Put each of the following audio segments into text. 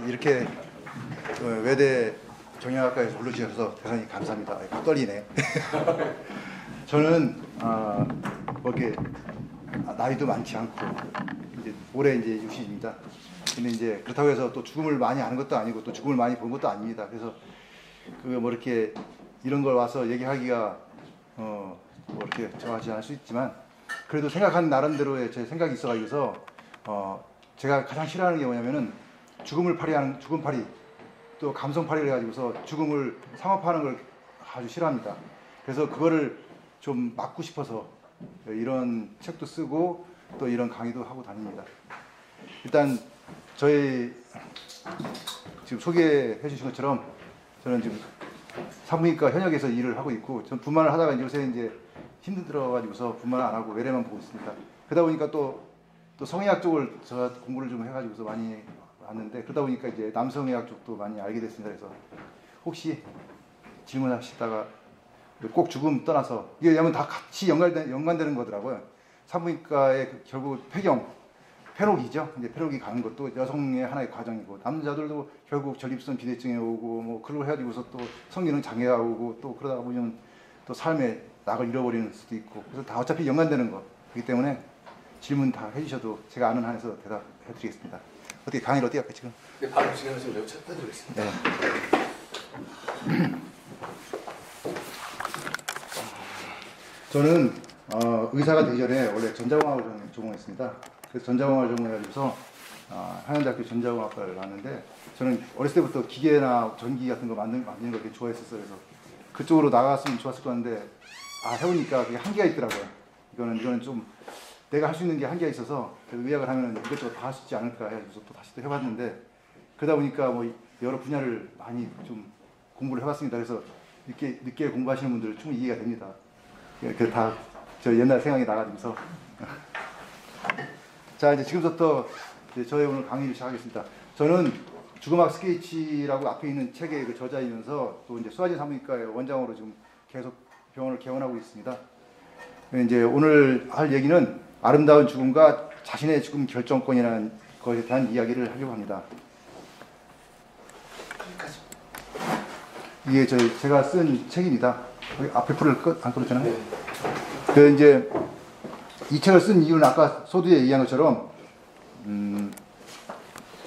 이렇게 외대 정형외과에서 불러주셔서 대단히 감사합니다. 떨리네. 저는 뭐 이렇게 나이도 많지 않고 이제 올해 이제 60입니다. 근데 이제 그렇다고 해서 또 죽음을 많이 아는 것도 아니고 또 죽음을 많이 본 것도 아닙니다. 그래서 그 뭐 이렇게 이런 걸 와서 얘기하기가 뭐 이렇게 정하지 않을 수 있지만 그래도 생각하는 나름대로의 제 생각이 있어가지고서 제가 가장 싫어하는 게 뭐냐면은 죽음을 파리하는 죽음파리 또 감성파리를 해가지고서 죽음을 상업화하는 걸 아주 싫어합니다. 그래서 그거를 좀 막고 싶어서 이런 책도 쓰고 또 이런 강의도 하고 다닙니다. 일단 저희 지금 소개해 주신 것처럼 저는 지금 산부인과 현역에서 일을 하고 있고 전 분만을 하다가 요새 이제 힘들어가지고서 분만을 안 하고 외래만 보고 있습니다. 그러다 보니까 또 성의학 쪽을 제가 공부를 좀 해가지고서 많이 왔는데 그러다 보니까 이제 남성의학 쪽도 많이 알게 됐습니다. 그래서 혹시 질문하시다가 꼭 죽음 떠나서 이게 왜냐면 다 같이 연관되는 거더라고요. 산부인과의 결국 폐록이죠. 이제 폐록이 가는 것도 여성의 하나의 과정이고 남자들도 결국 전립선 비대증에 오고 뭐 그걸 해가지고서 또 성기능 장애가 오고 또 그러다 보면 또 삶의 낙을 잃어버리는 수도 있고 그래서 다 어차피 연관되는 거. 그렇기 때문에 질문 다 해주셔도 제가 아는 한에서 대답해드리겠습니다. 어떻게 강의를 어떻게 할까요 지금? 네, 바로 진행하시면 매우 부탁드리겠습니다. 네. 저는 의사가 되기 전에 원래 전자공학을 전공했습니다. 그래서 전자공학을 전공해가지고서 한양대학교 전자공학과를 나왔는데 저는 어렸을 때부터 기계나 전기 같은 거 만드는 거 되게 좋아했었어요. 그래서 그쪽으로 나갔으면 좋았을 것 같은데 해보니까 그게 한계가 있더라고요. 이거는 좀 내가 할 수 있는 게 한계가 있어서 의학을 하면 이것저것 다 할 수 있지 않을까 해서 또 다시 또 해봤는데 그러다 보니까 뭐 여러 분야를 많이 좀 공부를 해봤습니다. 그래서 늦게 공부하시는 분들 충분히 이해가 됩니다. 그 다 저 옛날 생각이 나가지고서 자 이제 지금부터 저의 오늘 강의를 시작하겠습니다. 저는 죽음학 스케치라고 앞에 있는 책의 그 저자이면서 또 이제 수아진 산부인과의 원장으로 지금 계속 병원을 개원하고 있습니다. 이제 오늘 할 얘기는 아름다운 죽음과 자신의 죽음 결정권이라는 것에 대한 이야기를 하려고 합니다. 이게 제가 쓴 책입니다. 앞에 불을 안 끌었잖아요. 네. 그 이제 이 책을 쓴 이유는 아까 소두에 얘기한 것처럼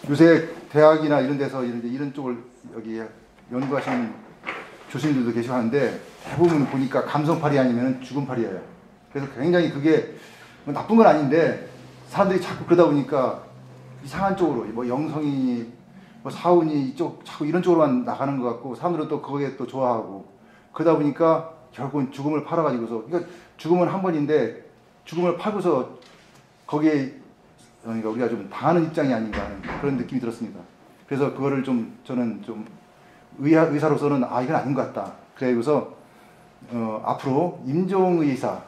요새 대학이나 이런 데서 이런 쪽을 여기 연구하시는 교수님들도 계시고 하는데 대부분 보니까 감성파리 아니면 죽음파리예요. 그래서 굉장히 그게 뭐 나쁜 건 아닌데 사람들이 자꾸 그러다 보니까 이상한 쪽으로 뭐 영성이 뭐 사운이 이쪽 자꾸 이런 쪽으로만 나가는 것 같고 사람들은 또 그거에 또 좋아하고 그러다 보니까 결국은 죽음을 팔아가지고서 그러니까 죽음은 한 번인데 죽음을 팔고서 거기에 그러니까 우리가 좀 당하는 입장이 아닌가 하는 그런 느낌이 들었습니다. 그래서 그거를 저는 좀 의사로서는 이건 아닌 것 같다. 그래서 앞으로 임종의사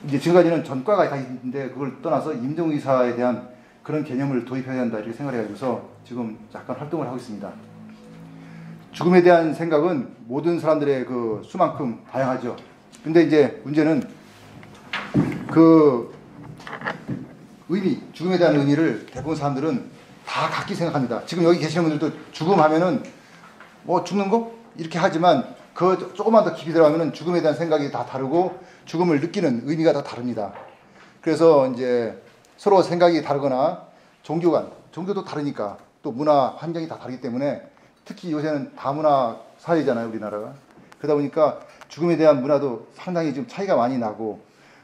이제 지금까지는 전과가 다 있는데 그걸 떠나서 임종의사에 대한 그런 개념을 도입해야 한다 이렇게 생각을 해가지고서 지금 약간 활동을 하고 있습니다. 죽음에 대한 생각은 모든 사람들의 그 수만큼 다양하죠. 근데 이제 문제는 그 죽음에 대한 의미를 대부분 사람들은 다 각기 생각합니다. 지금 여기 계시는 분들도 죽음 하면은 뭐 죽는 거? 이렇게 하지만 그 조금만 더 깊이 들어가면은 죽음에 대한 생각이 다 다르고 죽음을 느끼는 의미가 다 다릅니다. 그래서 이제 서로 생각이 다르거나 종교도 다르니까 또 문화 환경이 다 다르기 때문에 특히 요새는 다문화 사회잖아요, 우리나라가. 그러다 보니까 죽음에 대한 문화도 상당히 좀 차이가 많이 나고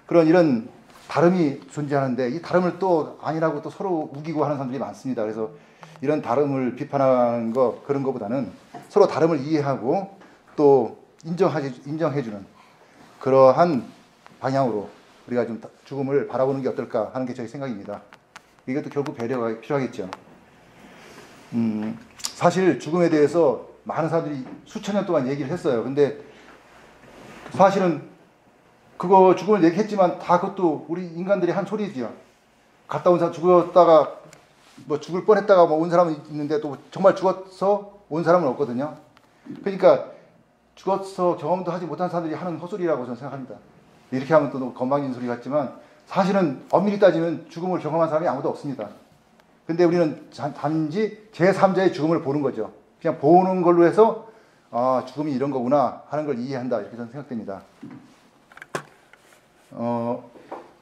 이런 다름이 존재하는데 이 다름을 또 아니라고 또 서로 우기고 하는 사람들이 많습니다. 그래서 이런 다름을 비판하는 그런 거보다는 서로 다름을 이해하고 또 인정해주는 그러한 방향으로 우리가 좀 죽음을 바라보는 게 어떨까 하는 게 저희 생각입니다. 이것도 결국 배려가 필요하겠죠. 사실 죽음에 대해서 많은 사람들이 수천 년 동안 얘기를 했어요. 근데 사실은 그거 죽음을 얘기했지만 다 그것도 우리 인간들이 한 소리지요. 갔다 온 사람 죽었다가 뭐 죽을 뻔했다가 뭐 온 사람은 있는데 또 정말 죽어서 온 사람은 없거든요. 그러니까 죽어서 경험도 하지 못한 사람들이 하는 헛소리라고 저는 생각합니다. 이렇게 하면 또 건방진 소리 같지만 사실은 엄밀히 따지면 죽음을 경험한 사람이 아무도 없습니다. 근데 우리는 단지 제3자의 죽음을 보는 거죠. 그냥 보는 걸로 해서 죽음이 이런 거구나 하는 걸 이해한다 이렇게 저는 생각됩니다.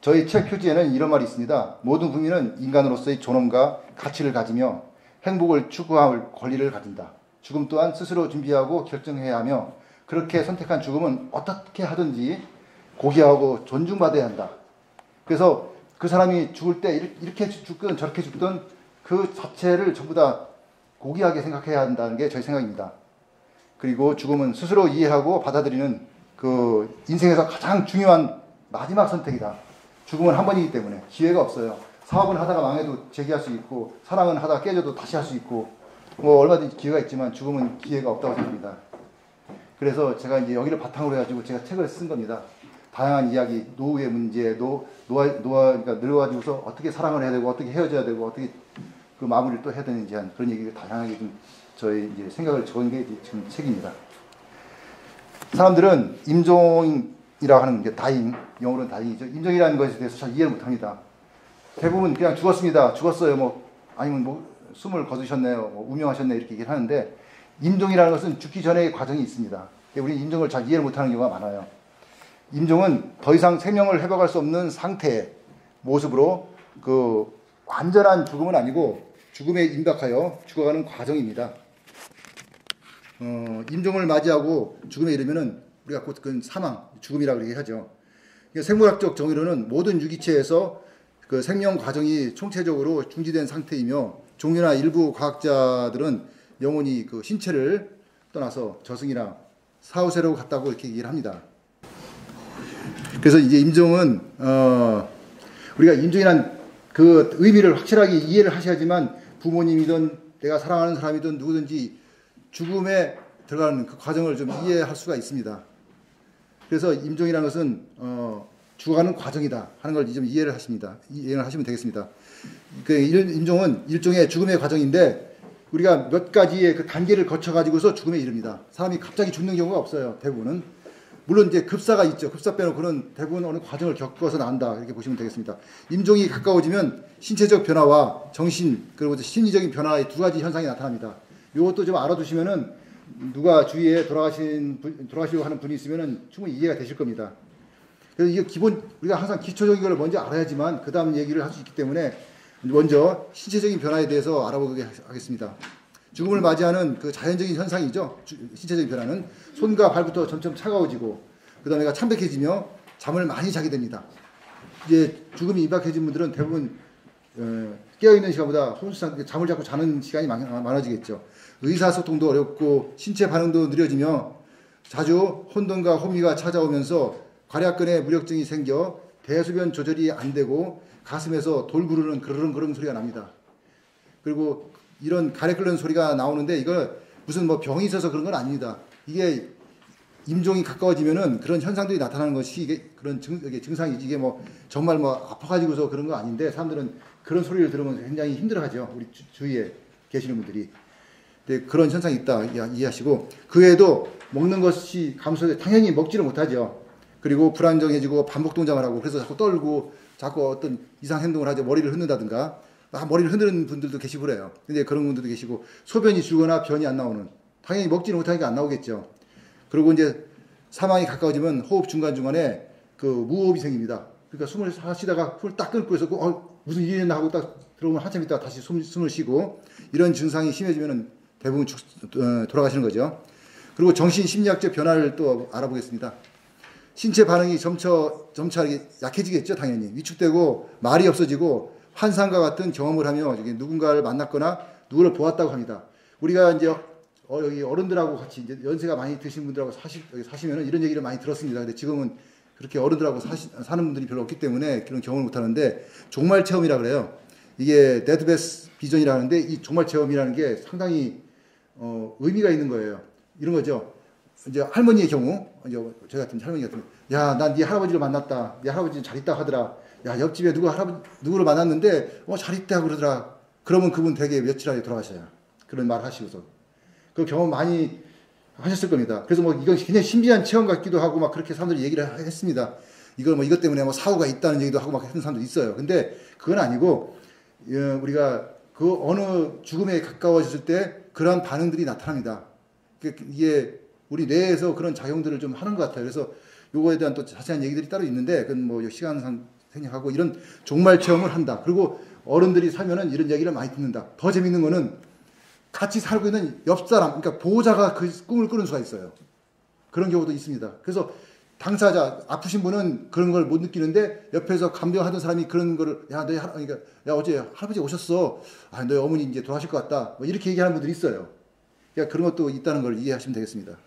저희 책 표지에는 이런 말이 있습니다. 모든 국민은 인간으로서의 존엄과 가치를 가지며 행복을 추구할 권리를 가진다. 죽음 또한 스스로 준비하고 결정해야 하며 그렇게 선택한 죽음은 어떻게 하든지 고귀하고 존중받아야 한다. 그래서 그 사람이 죽을 때 이렇게 죽든 저렇게 죽든 그 자체를 전부 다 고귀하게 생각해야 한다는 게 저희 생각입니다. 그리고 죽음은 스스로 이해하고 받아들이는 그 인생에서 가장 중요한 마지막 선택이다. 죽음은 한 번이기 때문에 기회가 없어요. 사업은 하다가 망해도 재기할 수 있고 사랑은 하다가 깨져도 다시 할 수 있고 뭐 얼마든지 기회가 있지만 죽음은 기회가 없다고 생각합니다. 그래서 제가 이제 여기를 바탕으로 해가지고 제가 책을 쓴 겁니다. 다양한 이야기, 노후의 문제, 그러니까 늙어가지고서 어떻게 사랑을 해야 되고 어떻게 헤어져야 되고 어떻게 그 마무리를 또 해야 되는지 한 그런 얘기를 다양하게 좀 저희 이제 생각을 적은 게 지금 책입니다. 사람들은 임종이라고 하는 게 다잉, 영어로는 다잉이죠. 임종이라는 것에 대해서 잘 이해를 못합니다. 대부분 그냥 죽었습니다. 죽었어요. 뭐 아니면 뭐 숨을 거두셨네요. 뭐 운명하셨네 이렇게 얘기를 하는데 임종이라는 것은 죽기 전의 과정이 있습니다. 우리 임종을 잘 이해를 못하는 경우가 많아요. 임종은 더 이상 생명을 회복할 수 없는 상태의 모습으로 그 완전한 죽음은 아니고 죽음에 임박하여 죽어가는 과정입니다. 임종을 맞이하고 죽음에 이르면은 우리가 곧 그 사망, 죽음이라고 얘기하죠. 생물학적 정의로는 모든 유기체에서 그 생명 과정이 총체적으로 중지된 상태이며 종류나 일부 과학자들은 영혼이 그 신체를 떠나서 저승이나 사후세로 갔다고 이렇게 얘기를 합니다. 그래서 이제 임종은 우리가 임종이란 그 의미를 확실하게 이해를 하셔야지만 부모님이든 내가 사랑하는 사람이든 누구든지 죽음에 들어가는 그 과정을 좀 이해할 수가 있습니다. 그래서 임종이라는 것은 죽어가는 과정이다 하는 걸 좀 이해를 하시면 되겠습니다. 그 임종은 일종의 죽음의 과정인데 우리가 몇 가지의 그 단계를 거쳐 가지고서 죽음에 이릅니다. 사람이 갑자기 죽는 경우가 없어요. 대부분은. 물론 이제 급사가 있죠. 급사 빼놓고는 대부분 어느 과정을 겪어서 난다. 이렇게 보시면 되겠습니다. 임종이 가까워지면 신체적 변화와 정신 그리고 심리적인 변화의 두 가지 현상이 나타납니다. 이것도 좀 알아두시면은 누가 주위에 돌아가시려고 하는 분이 있으면은 충분히 이해가 되실 겁니다. 그래서 이게 기본 우리가 항상 기초적인 걸 먼저 알아야지만 그 다음 얘기를 할 수 있기 때문에 먼저 신체적인 변화에 대해서 알아보게 하겠습니다. 죽음을 맞이하는 그 자연적인 현상이죠. 신체적인 변화는 손과 발부터 점점 차가워지고 그 다음에 창백해지며 잠을 많이 자게 됩니다. 이제 죽음이 임박해진 분들은 대부분 깨어있는 시간보다 혼수상 잠을 자꾸 자는 시간이 많아지겠죠. 의사소통도 어렵고 신체 반응도 느려지며 자주 혼돈과 혼미가 찾아오면서 괄약근에 무력증이 생겨 대소변 조절이 안 되고 가슴에서 돌 구르는 그르릉 소리가 납니다. 그리고 이런 가래 끓는 소리가 나오는데 이걸 무슨 뭐 병이 있어서 그런 건 아닙니다. 이게 임종이 가까워지면은 그런 현상들이 나타나는 것이 이게 그런 증상이지 이게 뭐 정말 뭐 아파가지고서 그런 거 아닌데 사람들은 그런 소리를 들으면 굉장히 힘들어하죠. 우리 주위에 계시는 분들이. 근데 그런 현상이 있다 이해하시고 그 외에도 먹는 것이 감소돼 당연히 먹지를 못하죠. 그리고 불안정해지고 반복 동작을 하고 그래서 자꾸 떨고 자꾸 어떤 이상 행동을 하죠. 머리를 흔든다든가 머리를 흔드는 분들도 계시고 그래요. 근데 그런 분들도 계시고 소변이 줄거나 변이 안 나오는 당연히 먹지는 못하니까 안 나오겠죠. 그리고 이제 사망이 가까워지면 호흡 중간중간에 그 무호흡이 생깁니다. 그러니까 숨을 쉬다가 숨을 딱 끊고 있어 무슨 일이 있나 하고 딱 들어오면 한참 있다가 다시 숨을 쉬고 이런 증상이 심해지면 대부분 돌아가시는 거죠. 그리고 정신 심리학적 변화를 또 알아보겠습니다. 신체 반응이 점차 약해지겠죠. 당연히 위축되고 말이 없어지고 환상과 같은 경험을 하며 누군가를 만났거나 누구를 보았다고 합니다. 우리가 이제 여기 어른들하고 같이 이제 연세가 많이 드신 분들하고 사시면은 이런 얘기를 많이 들었습니다. 근데 지금은 그렇게 어른들하고 사는 분들이 별로 없기 때문에 그런 경험을 못 하는데 종말 체험이라 그래요. 이게 데드베스 비전이라 하는데 이 종말 체험이라는 게 상당히 의미가 있는 거예요. 이런 거죠. 이제 할머니의 경우, 이제 저희 같은 할머니 같은 야, 난 네 할아버지를 만났다. 네 할아버지 잘 있다 하더라. 야, 옆집에 누구를 만났는데 잘 있다 그러더라. 그러면 그분 되게 며칠 안에 돌아가셔요. 그런 말 하시고서. 그 경험 많이 하셨을 겁니다. 그래서 뭐 이건 굉장히 신비한 체험 같기도 하고 막 그렇게 사람들이 얘기를 했습니다. 이것 때문에 뭐 사고가 있다는 얘기도 하고 막 하는 사람도 있어요. 근데 그건 아니고 우리가 그 어느 죽음에 가까워졌을 때 그러한 반응들이 나타납니다. 이게 우리 뇌에서 그런 작용들을 좀 하는 것 같아요. 그래서 요거에 대한 또 자세한 얘기들이 따로 있는데 그건 뭐 시간상 생략하고 이런 종말 체험을 한다. 그리고 어른들이 살면은 이런 얘기를 많이 듣는다. 더 재밌는 거는 같이 살고 있는 옆 사람, 그러니까 보호자가 그 꿈을 꾸는 수가 있어요. 그런 경우도 있습니다. 그래서 당사자, 아프신 분은 그런 걸 못 느끼는데 옆에서 감정하던 사람이 그런 거를 그러니까 야 어제 할아버지 오셨어. 아, 너희 어머니 이제 돌아가실 것 같다. 뭐 이렇게 얘기하는 분들이 있어요. 그러니까 그런 것도 있다는 걸 이해하시면 되겠습니다.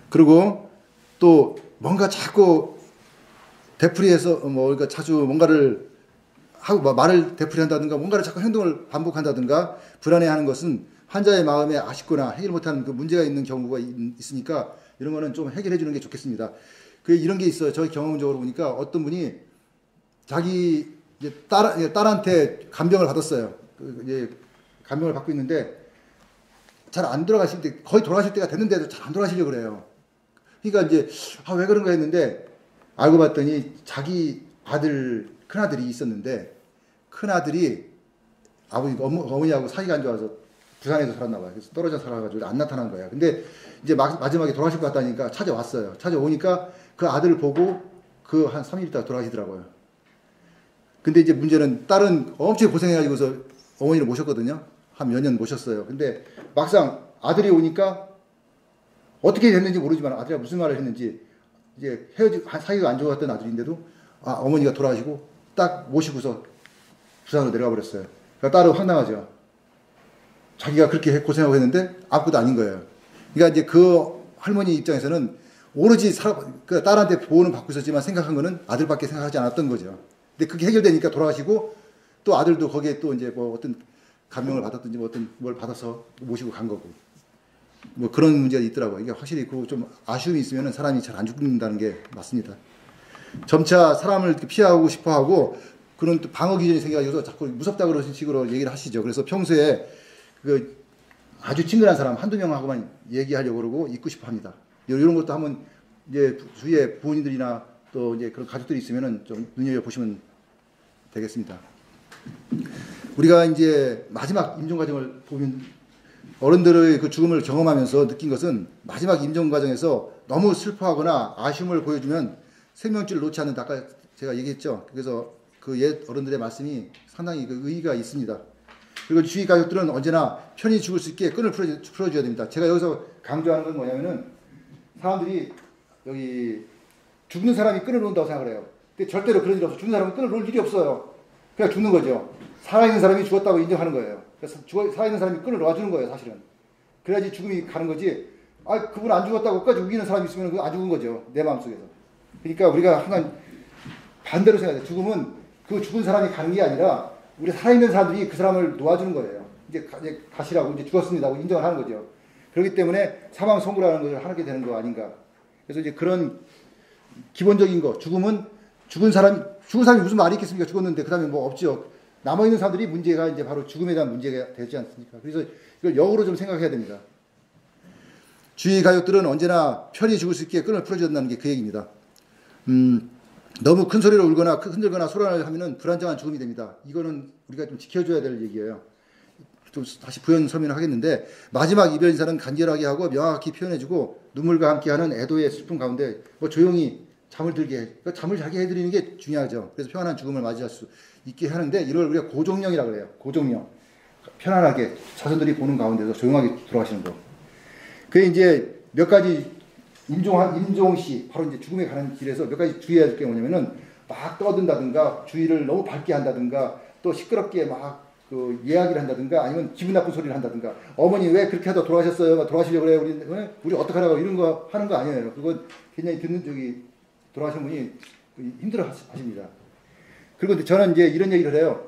그리고 또 뭔가 자꾸 되풀이해서 그러니까 자주 뭔가를 하고 말을 되풀이한다든가 뭔가를 자꾸 행동을 반복한다든가 불안해하는 것은 환자의 마음에 아쉽거나 해결 못하는 그 문제가 있는 경우가 있으니까 이런 거는 좀 해결해 주는 게 좋겠습니다. 이런 게 있어요. 저희 경험적으로 보니까 어떤 분이 자기 이제 딸한테 간병을 받았어요. 이제 간병을 받고 있는데 잘 안 돌아가실 때 거의 돌아가실 때가 됐는데도 잘 안 돌아가시려고 그래요. 그러니까 이제 왜 그런가 했는데 알고 봤더니 자기 아들 큰아들이 있었는데 큰아들이 어머니하고 사이가 안 좋아서 부산에서 살았나 봐요. 그래서 떨어져 살아가지고 안 나타난 거야. 근데 이제 마지막에 돌아가실 것 같다니까 찾아왔어요. 찾아오니까 그 아들을 보고 그 한 3일 있다가 돌아가시더라고요. 근데 이제 문제는 딸은 엄청 고생해가지고서 어머니를 모셨거든요. 한 몇 년 모셨어요. 근데 막상 아들이 오니까 어떻게 됐는지 모르지만 아들이 무슨 말을 했는지 이제 사이가 안 좋았던 아들인데도 어머니가 돌아가시고 딱 모시고서 부산으로 내려가 버렸어요. 그러니까 딸은 황당하죠. 자기가 그렇게 고생하고 했는데 아무것도 아닌 거예요. 그러니까 이제 그 할머니 입장에서는 오로지 그 딸한테 보호는 받고 있었지만 생각한 거는 아들밖에 생각하지 않았던 거죠. 근데 그게 해결되니까 돌아가시고 또 아들도 거기에 또 이제 뭐 어떤 감명을 받았든지 뭐 어떤 뭘 받아서 모시고 간 거고 뭐 그런 문제가 있더라고요. 이게 확실히 그 좀 아쉬움이 있으면 사람이 잘 안 죽는다는 게 맞습니다. 점차 사람을 피하고 싶어 하고 그런 또 방어 기전이 생겨가지고 자꾸 무섭다 그런 식으로 얘기를 하시죠. 그래서 평소에 그 아주 친근한 사람 한두 명하고만 얘기하려고 그러고 있고 싶어 합니다. 이런 것도 한번 이제 주위에 부모님들이나 또 이제 그런 가족들이 있으면은 좀 눈여겨보시면 되겠습니다. 우리가 이제 마지막 임종 과정을 보면 어른들의 그 죽음을 경험하면서 느낀 것은 마지막 임종 과정에서 너무 슬퍼하거나 아쉬움을 보여주면 생명줄을 놓지 않는다. 아까 제가 얘기했죠. 그래서 그 옛 어른들의 말씀이 상당히 그 의의가 있습니다. 그리고 주위 가족들은 언제나 편히 죽을 수 있게 끈을 풀어줘야 됩니다. 제가 여기서 강조하는 건 뭐냐면은 사람들이 여기 죽는 사람이 끈을 놓는다고 생각을 해요. 근데 절대로 그런 일 없어요. 죽는 사람은 끈을 놓을 일이 없어요. 그냥 죽는 거죠. 살아있는 사람이 죽었다고 인정하는 거예요. 그래서 살아있는 사람이 끈을 놓아주는 거예요, 사실은. 그래야지 죽음이 가는 거지. 그분 안 죽었다고 끝까지 우기는 사람이 있으면 그거 안 죽은 거죠. 내 마음속에서. 그러니까 우리가 항상 반대로 생각해요. 죽음은 그 죽은 사람이 가는 게 아니라 우리 살아있는 사람들이 그 사람을 놓아주는 거예요. 이제 가시라고 이제 죽었습니다 하고 인정을 하는 거죠. 그렇기 때문에 사망 선고라는 것을 하게 되는 거 아닌가. 그래서 이제 그런 기본적인 거, 죽음은 죽은 사람이 무슨 말이 있겠습니까? 죽었는데 그 다음에 뭐 없죠. 남아있는 사람들이 문제가 이제 바로 죽음에 대한 문제가 되지 않습니까? 그래서 이걸 역으로 좀 생각해야 됩니다. 주위 가족들은 언제나 편히 죽을 수 있게 끈을 풀어줘야 된다는 게 그 얘기입니다. 너무 큰 소리로 울거나 흔들거나 소란을 하면은 불안정한 죽음이 됩니다. 이거는 우리가 좀 지켜줘야 될 얘기예요. 좀 다시 부연 설명을 하겠는데 마지막 이별 인사는 간결하게 하고 명확히 표현해주고 눈물과 함께하는 애도의 슬픔 가운데 뭐 조용히 잠을 들게 그러니까 잠을 자게 해드리는 게 중요하죠. 그래서 편안한 죽음을 맞이할 수 있게 하는데 이걸 우리가 고종령이라고 그래요. 고종령. 편안하게 자손들이 보는 가운데서 조용하게 돌아가시는 거. 그게 이제 몇 가지 임종시 바로 이제 죽음에 가는 길에서 몇 가지 주의해야 될 게 뭐냐면은 막 떠든다든가 주위를 너무 밝게 한다든가 또 시끄럽게 막 그 이야기를 한다든가 아니면 기분 나쁜 소리를 한다든가 어머니 왜 그렇게 하다 돌아가셨어요? 돌아가시려고 그래요? 우리 어떡하라고 이런 거 하는 거 아니에요. 그건 굉장히 듣는 돌아가신 분이 힘들어 하십니다. 그리고 저는 이제 이런 얘기를 해요.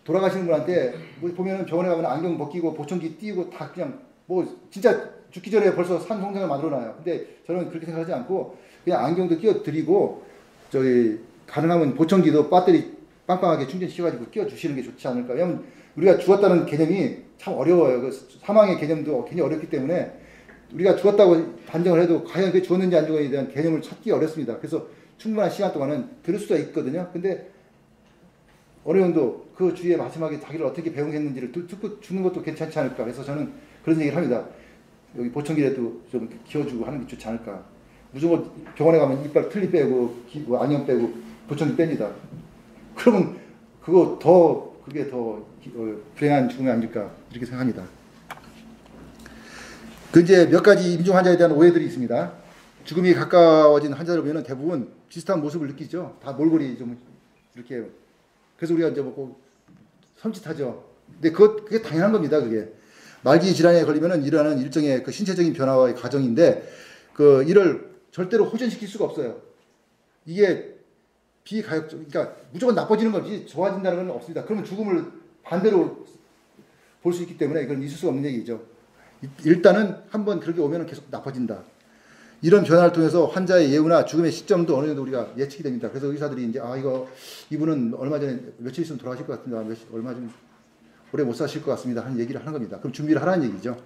돌아가시는 분한테 보면은 병원에 가면 안경 벗기고 보청기 띄고 다 그냥 뭐 진짜 죽기 전에 벌써 산 송장을 만들어놔요. 근데 저는 그렇게 생각하지 않고 그냥 안경도 끼워드리고 가능하면 보청기도 배터리 빵빵하게 충전시켜가지고 끼워주시는 게 좋지 않을까. 왜냐면 우리가 죽었다는 개념이 참 어려워요. 그 사망의 개념도 굉장히 어렵기 때문에 우리가 죽었다고 판정을 해도 과연 그게 죽었는지 안 죽었는지에 대한 개념을 찾기 어렵습니다. 그래서 충분한 시간 동안은 들을 수가 있거든요. 근데 어느 정도 그 주위에 마지막에 자기를 어떻게 배웅했는지를 듣고 주는 것도 괜찮지 않을까. 그래서 저는 그런 얘기를 합니다. 여기 보청기라도 좀 키워주고 하는 게 좋지 않을까. 무조건 병원에 가면 이빨 틀니 빼고 안경 빼고 보청기 뺍니다. 그러면 그게 더 불행한 죽음이 아닐까 이렇게 생각합니다. 그 이제 몇 가지 임종 환자에 대한 오해들이 있습니다. 죽음이 가까워진 환자를 보면 대부분 비슷한 모습을 느끼죠. 다 몰골이 좀 이렇게. 그래서 우리가 이제 뭐 섬찟하죠. 근데 그게 당연한 겁니다. 그게 말기 질환에 걸리면은 일어나는 일종의 그 신체적인 변화와의 과정인데 이를 절대로 호전시킬 수가 없어요. 이게 비가역적, 그러니까 무조건 나빠지는 거지 좋아진다는 건 없습니다. 그러면 죽음을 반대로 볼 수 있기 때문에 이건 있을 수가 없는 얘기죠. 일단은 한번 그렇게 오면 계속 나빠진다. 이런 변화를 통해서 환자의 예후나 죽음의 시점도 어느 정도 우리가 예측이 됩니다. 그래서 의사들이 이제 이분은 얼마 전에 며칠 있으면 돌아가실 것 같습니다. 얼마 좀 오래 못 사실 것 같습니다. 하는 얘기를 하는 겁니다. 그럼 준비를 하라는 얘기죠.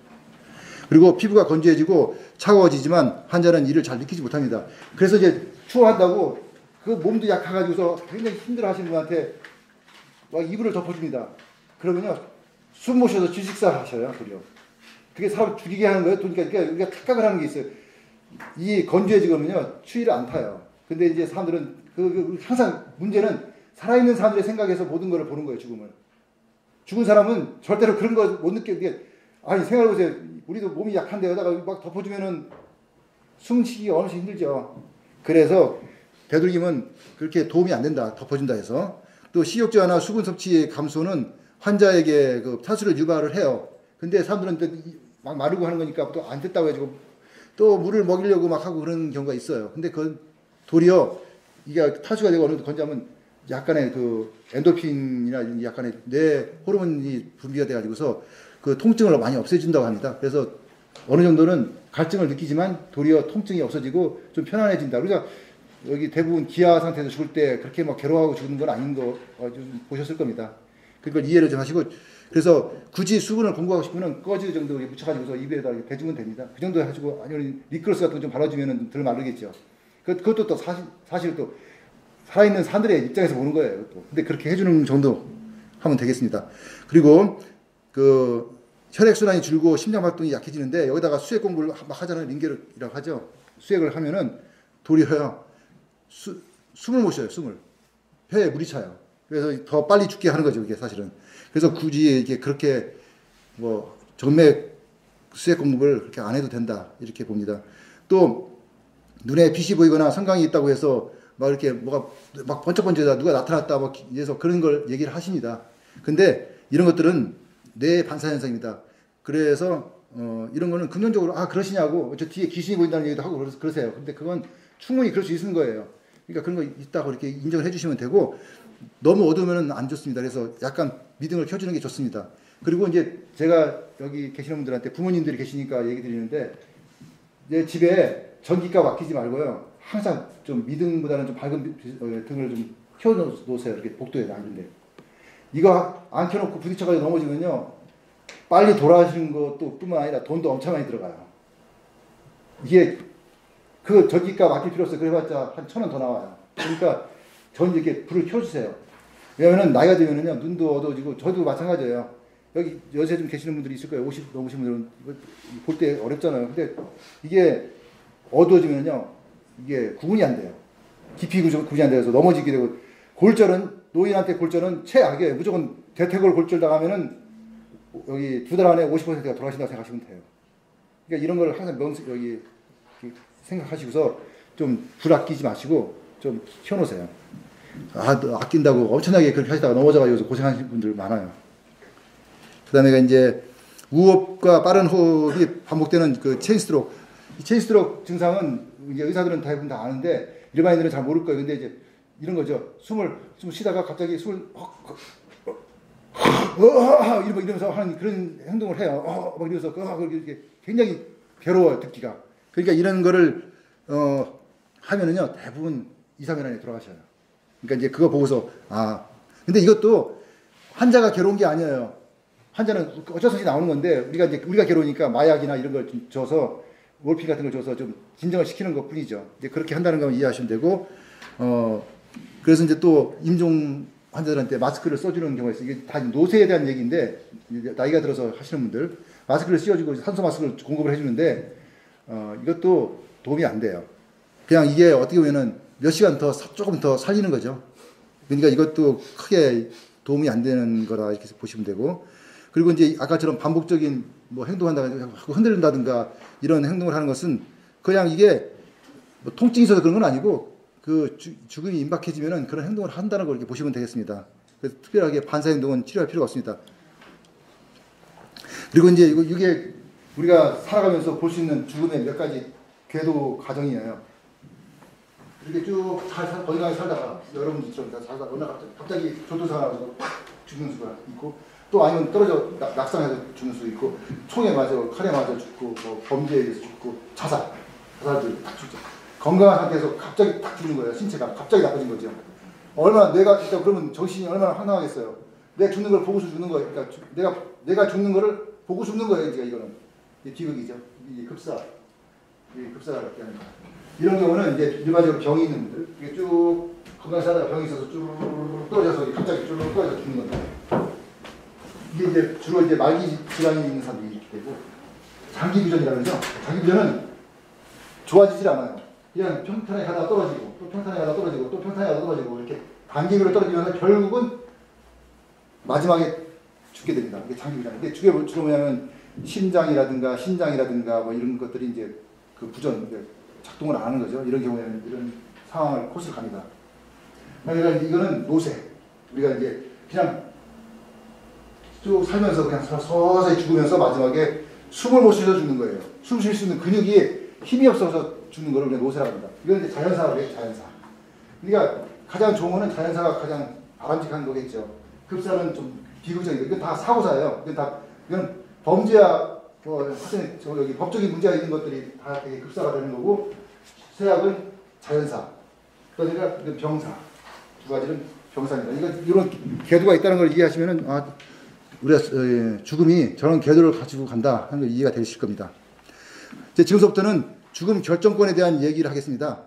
그리고 피부가 건조해지고 차가워지지만 환자는 이를 잘 느끼지 못합니다. 그래서 이제 추워한다고 그 몸도 약해가지고서 굉장히 힘들어하시는 분한테 막 이불을 덮어줍니다. 그러면요 숨 못 쉬어서 질식사 하셔요. 그게 사람 죽이게 하는 거예요. 그러니까 우리가 착각을 하는 게 있어요. 이 건조해지면요 추위를 안 타요. 근데 이제 사람들은 항상 문제는 살아있는 사람들의 생각에서 모든 걸 보는 거예요. 죽은 사람은 절대로 그런 거 못 느껴. 아니 생각해보세요. 우리도 몸이 약한데 여기다가 막 덮어주면은 숨쉬기 어느새 힘들죠. 그래서 되도록이면 그렇게 도움이 안 된다. 덮어준다 해서. 또 식욕저하나 수분 섭취의 감소는 환자에게 그 탈수를 유발을 해요. 근데 사람들은 막 마르고 하는 거니까 또 안 됐다고 해가지고 또 물을 먹이려고 막 하고 그런 경우가 있어요. 근데 도리어 이게 탈수가 되고 어느 정도 건조하면 약간의 그 엔도핀이나 약간의 뇌 호르몬이 분비가 돼가지고서 그 통증을 많이 없애준다고 합니다. 그래서 어느 정도는 갈증을 느끼지만 도리어 통증이 없어지고 좀 편안해진다. 우리가 여기 대부분 기아 상태에서 죽을 때 그렇게 막 괴로워하고 죽는 건 아닌 거 좀 보셨을 겁니다. 그걸 이해를 좀 하시고, 그래서 굳이 수분을 공부하고 싶으면 꺼지 정도 묻혀가지고서 입에다 대주면 됩니다. 그 정도 해가지고, 아니면 리크로스 같은 거 좀 발라주면 덜 마르겠죠. 그것도 또 사실 또 살아있는 사람들의 입장에서 보는 거예요. 그것도. 근데 그렇게 해주는 정도 하면 되겠습니다. 그리고 혈액순환이 줄고 심장활동이 약해지는데 여기다가 수액 공부를 막 하잖아요. 링겔이라고 하죠. 수액을 하면은 도리어 숨을 못 쉬어요. 폐에 물이 차요. 그래서 더 빨리 죽게 하는 거죠. 이게 사실은. 그래서 굳이 이게 그렇게 정맥 수액 공부를 그렇게 안 해도 된다. 이렇게 봅니다. 또 눈에 빛이 보이거나 성광이 있다고 해서 막 이렇게 뭐가 막 번쩍번쩍하다 누가 나타났다 막 이래서 그런 걸 얘기를 하십니다. 근데 이런 것들은 뇌 반사 현상입니다. 그래서 이런 거는 근본적으로 그러시냐고 저 뒤에 귀신이 보인다는 얘기도 하고 그러세요. 근데 그건 충분히 그럴 수 있는 거예요. 그러니까 그런 거 있다고 이렇게 인정을 해주시면 되고 너무 어두우면 안 좋습니다. 그래서 약간 미등을 켜주는 게 좋습니다. 그리고 이제 제가 여기 계시는 분들한테 부모님들이 계시니까 얘기 드리는데 내 집에 전기가 막히지 말고요. 항상 좀 미등보다는 좀 밝은 등을 좀 켜놓으세요. 이렇게 복도에 놔는데 이거 안 켜놓고 부딪혀가지고 넘어지면요. 빨리 돌아가시는 것도 뿐만 아니라 돈도 엄청 많이 들어가요. 이게 그 전기가 막힐 필요 없어요. 그래봤자 한 1,000원 더 나와요. 그러니까 전 이렇게 불을 켜주세요. 왜냐면은 나이가 되면은요 눈도 어두워지고 저도 마찬가지예요. 여기 요새 좀 계시는 분들이 있을 거예요. 50 넘으신 분들은 볼 때 어렵잖아요. 근데 이게 어두워지면요 이게 구분이 안 돼요. 깊이 구분이 안 돼서 넘어지게 되고 노인한테 골절은 최악이에요. 무조건 대퇴골 골절 당하면은 여기 2달 안에 50%가 돌아가신다고 생각하시면 돼요. 그러니까 이런 걸 항상 여기 생각하시고서 좀 불 아끼지 마시고 좀 켜놓으세요. 아낀다고 엄청나게 그렇게 하시다가 넘어져가지고 고생하시는 분들 많아요. 그 다음에 이제 우호흡과 빠른 호흡이 반복되는 그 체인스트로크. 이 체인스트로크 증상은 이제 의사들은 대부분 다 아는데 일반인들은 잘 모를 거예요. 근데 이제 이런 거죠. 숨을 쉬다가 갑자기 숨을 이러면서 하는 그런 행동을 해요. 막 이러면서 이렇게 굉장히 괴로워요. 듣기가. 그러니까 이런 거를 하면은요 대부분 2, 3일 안에 돌아가셔요. 그러니까 이제 그거 보고서 근데 이것도 환자가 괴로운 게 아니에요. 환자는 어쩔 수 없이 나오는 건데 우리가 괴로우니까 마약이나 이런 걸 좀 줘서 몰핀 같은 걸 줘서 좀 진정을 시키는 것 뿐이죠. 이제 그렇게 한다는 거 이해하시면 되고 그래서 이제 또 임종 환자들한테 마스크를 써주는 경우가 있어요. 이게 다 노쇠에 대한 얘기인데 나이가 들어서 하시는 분들 마스크를 씌워주고 산소 마스크를 공급을 해주는데 이것도 도움이 안 돼요. 그냥 이게 어떻게 보면은 몇 시간 더 조금 더 살리는 거죠. 그러니까 이것도 크게 도움이 안 되는 거라 이렇게 보시면 되고, 그리고 이제 아까처럼 반복적인 뭐 행동한다든가 흔들린다든가 이런 행동을 하는 것은 그냥 이게 뭐 통증이 있어서 그런 건 아니고 그 죽음이 임박해지면은 그런 행동을 한다는 걸 이렇게 보시면 되겠습니다. 그래서 특별하게 반사 행동은 치료할 필요가 없습니다. 그리고 이제 이게 우리가 살아가면서 볼 수 있는 죽음의 몇 가지 궤도 과정이에요. 이렇게 쭉 잘 건강하게 살다가 여러분들처럼 잘 살다가 어느 갑자기 교통사고 나서 팍 죽는 수가 있고, 또 아니면 떨어져 낙상해서 죽는 수도 있고, 총에 맞아 칼에 맞아 죽고, 뭐 범죄에 의해서 죽고, 자살들 딱 죽죠. 건강한 상태에서 갑자기 딱 죽는 거예요. 신체가 갑자기 나빠진 거죠. 얼마나 그러니까 그러면 정신이 얼마나 황당하겠어요. 내가 죽는 걸 보고서 죽는 거예요. 그러니까 내가 죽는 거를 보고 죽는 거예요. 이거는 이게 비극이죠. 이게 급사가 이렇게 하는 거예요. 이런 경우는 이제 일반적으로 병이 있는 분들, 이게 쭉 건강히 살다가 병이 있어서 쭉 떨어져서 갑자기 쭉 떨어져서 죽는 건데, 이게 이제 주로 이제 말기 질환이 있는 사람들이 이렇게 되고, 장기부전이라고 그러죠. 장기부전은 좋아지질 않아요. 그냥 평탄하게 가다가 떨어지고, 또 평탄하게 가다가 떨어지고, 또 평탄하게 가다가 떨어지고, 이렇게 단계별로 떨어지면 결국은 마지막에 죽게 됩니다. 이게 장기부전. 이게 주로 뭐냐면 심장이라든가 신장이라든가 뭐 이런 것들이 이제 그 부전, 작동을 안 하는 거죠. 이런 경우에는 이런 상황을 코스를 갑니다. 그러니까 이거는 노쇠. 우리가 이제 그냥 쭉 살면서 그냥 서서히 죽으면서 마지막에 숨을 못 쉬어서 죽는 거예요. 숨 쉴 수 있는 근육이 힘이 없어서 죽는 거를 우리가 노쇠라고 합니다. 이건 이제 자연사라고 해요. 자연사. 그러니까 가장 좋은 거는 자연사가 가장 바람직한 거겠죠. 급사는 좀 비극적이고, 이건 다 사고사예요. 이건 범죄야, 하여튼 여기 법적인 문제가 있는 것들이 다 되게 급사가 되는 거고, 세약은 자연사, 그러니까 병사, 두 가지는 병사입니다. 이런 궤도가 있다는 걸 이해하시면은 우리가 죽음이 저런 궤도를 가지고 간다 하는 걸 이해가 되실 겁니다. 지금부터는 죽음 결정권에 대한 얘기를 하겠습니다.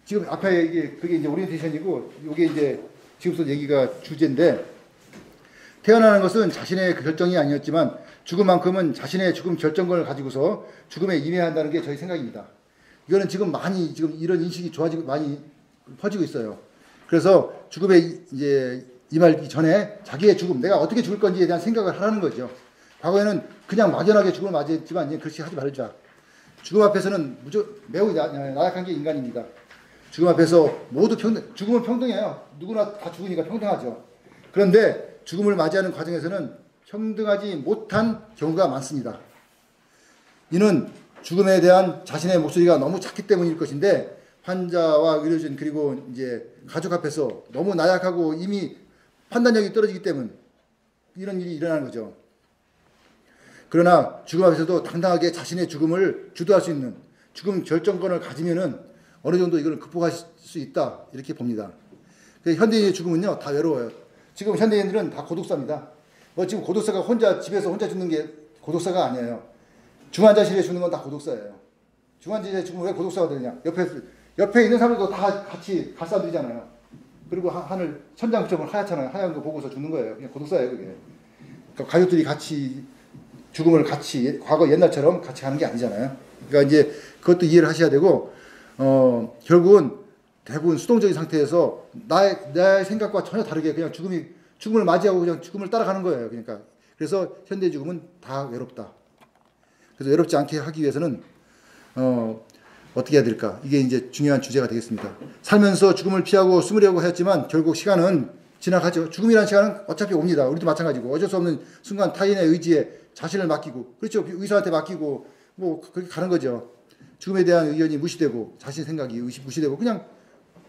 지금 앞에 그게 이제 오리엔테이션이고, 이게 이제 지금부터 얘기가 주제인데, 태어나는 것은 자신의 그 결정이 아니었지만 죽음만큼은 자신의 죽음 결정권을 가지고서 죽음에 임해한다는 게 저희 생각입니다. 이거는 지금 이런 인식이 좋아지고 많이 퍼지고 있어요. 그래서 죽음에 이제 임하기 전에 자기의 죽음, 내가 어떻게 죽을 건지에 대한 생각을 하라는 거죠. 과거에는 그냥 막연하게 죽음을 맞이했지만 그렇게 하지 말자. 죽음 앞에서는 매우 나약한 게 인간입니다. 죽음 앞에서 모두 죽음은 평등해요. 누구나 다 죽으니까 평등하죠. 그런데 죽음을 맞이하는 과정에서는 평등하지 못한 경우가 많습니다. 이는 죽음에 대한 자신의 목소리가 너무 작기 때문일 것인데, 환자와 의료진 그리고 이제 가족 앞에서 너무 나약하고 이미 판단력이 떨어지기 때문에 이런 일이 일어나는 거죠. 그러나 죽음 앞에서도 당당하게 자신의 죽음을 주도할 수 있는 죽음 결정권을 가지면은 어느 정도 이걸 극복할 수 있다, 이렇게 봅니다. 현대인의 죽음은요 다 외로워요. 지금 현대인들은 다 고독사입니다. 지금 고독사가 집에서 혼자 죽는 게 고독사가 아니에요. 중환자실에 죽는 건 다 고독사예요. 중환자실에 죽으면 왜 고독사가 되느냐? 옆에 있는 사람들도 다 같이 갈 사람들이잖아요. 그리고 하늘 천장부처럼 하얗잖아요. 하얀 거 보고서 죽는 거예요. 그냥 고독사예요, 그게. 그러니까 가족들이 같이 죽음을 과거 옛날처럼 같이 가는 게 아니잖아요. 그러니까 이제 그것도 이해를 하셔야 되고, 결국은 대부분 수동적인 상태에서 나의 생각과 전혀 다르게 그냥 죽음을 맞이하고 그냥 죽음을 따라가는 거예요. 그러니까 그래서 현대 죽음은 다 외롭다. 그래서 외롭지 않게 하기 위해서는 어떻게 해야 될까? 이게 이제 중요한 주제가 되겠습니다. 살면서 죽음을 피하고 숨으려고 했지만 결국 시간은 지나가죠. 죽음이라는 시간은 어차피 옵니다. 우리도 마찬가지고 어쩔 수 없는 순간 타인의 의지에 자신을 맡기고, 그렇죠. 의사한테 맡기고 뭐 그렇게 가는 거죠. 죽음에 대한 의견이 무시되고 자신 생각이 무시되고 그냥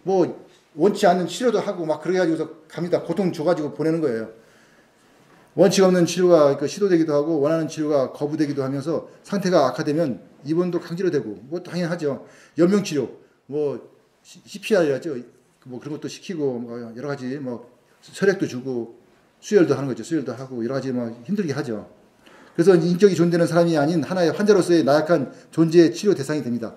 뭐 원치 않는 치료도 하고 막 그렇게 가지고서 갑니다. 고통 줘가지고 보내는 거예요. 원칙 없는 치료가 시도되기도 하고 원하는 치료가 거부되기도 하면서 상태가 악화되면 입원도 강제로 되고 뭐 당연하죠. 연명치료 뭐 CPR이라죠. 뭐 그런 것도 시키고 뭐 여러 가지 뭐 혈액도 주고 수혈도 하는 거죠. 수혈도 하고 여러 가지 뭐 힘들게 하죠. 그래서 인격이 존재하는 사람이 아닌 하나의 환자로서의 나약한 존재의 치료 대상이 됩니다.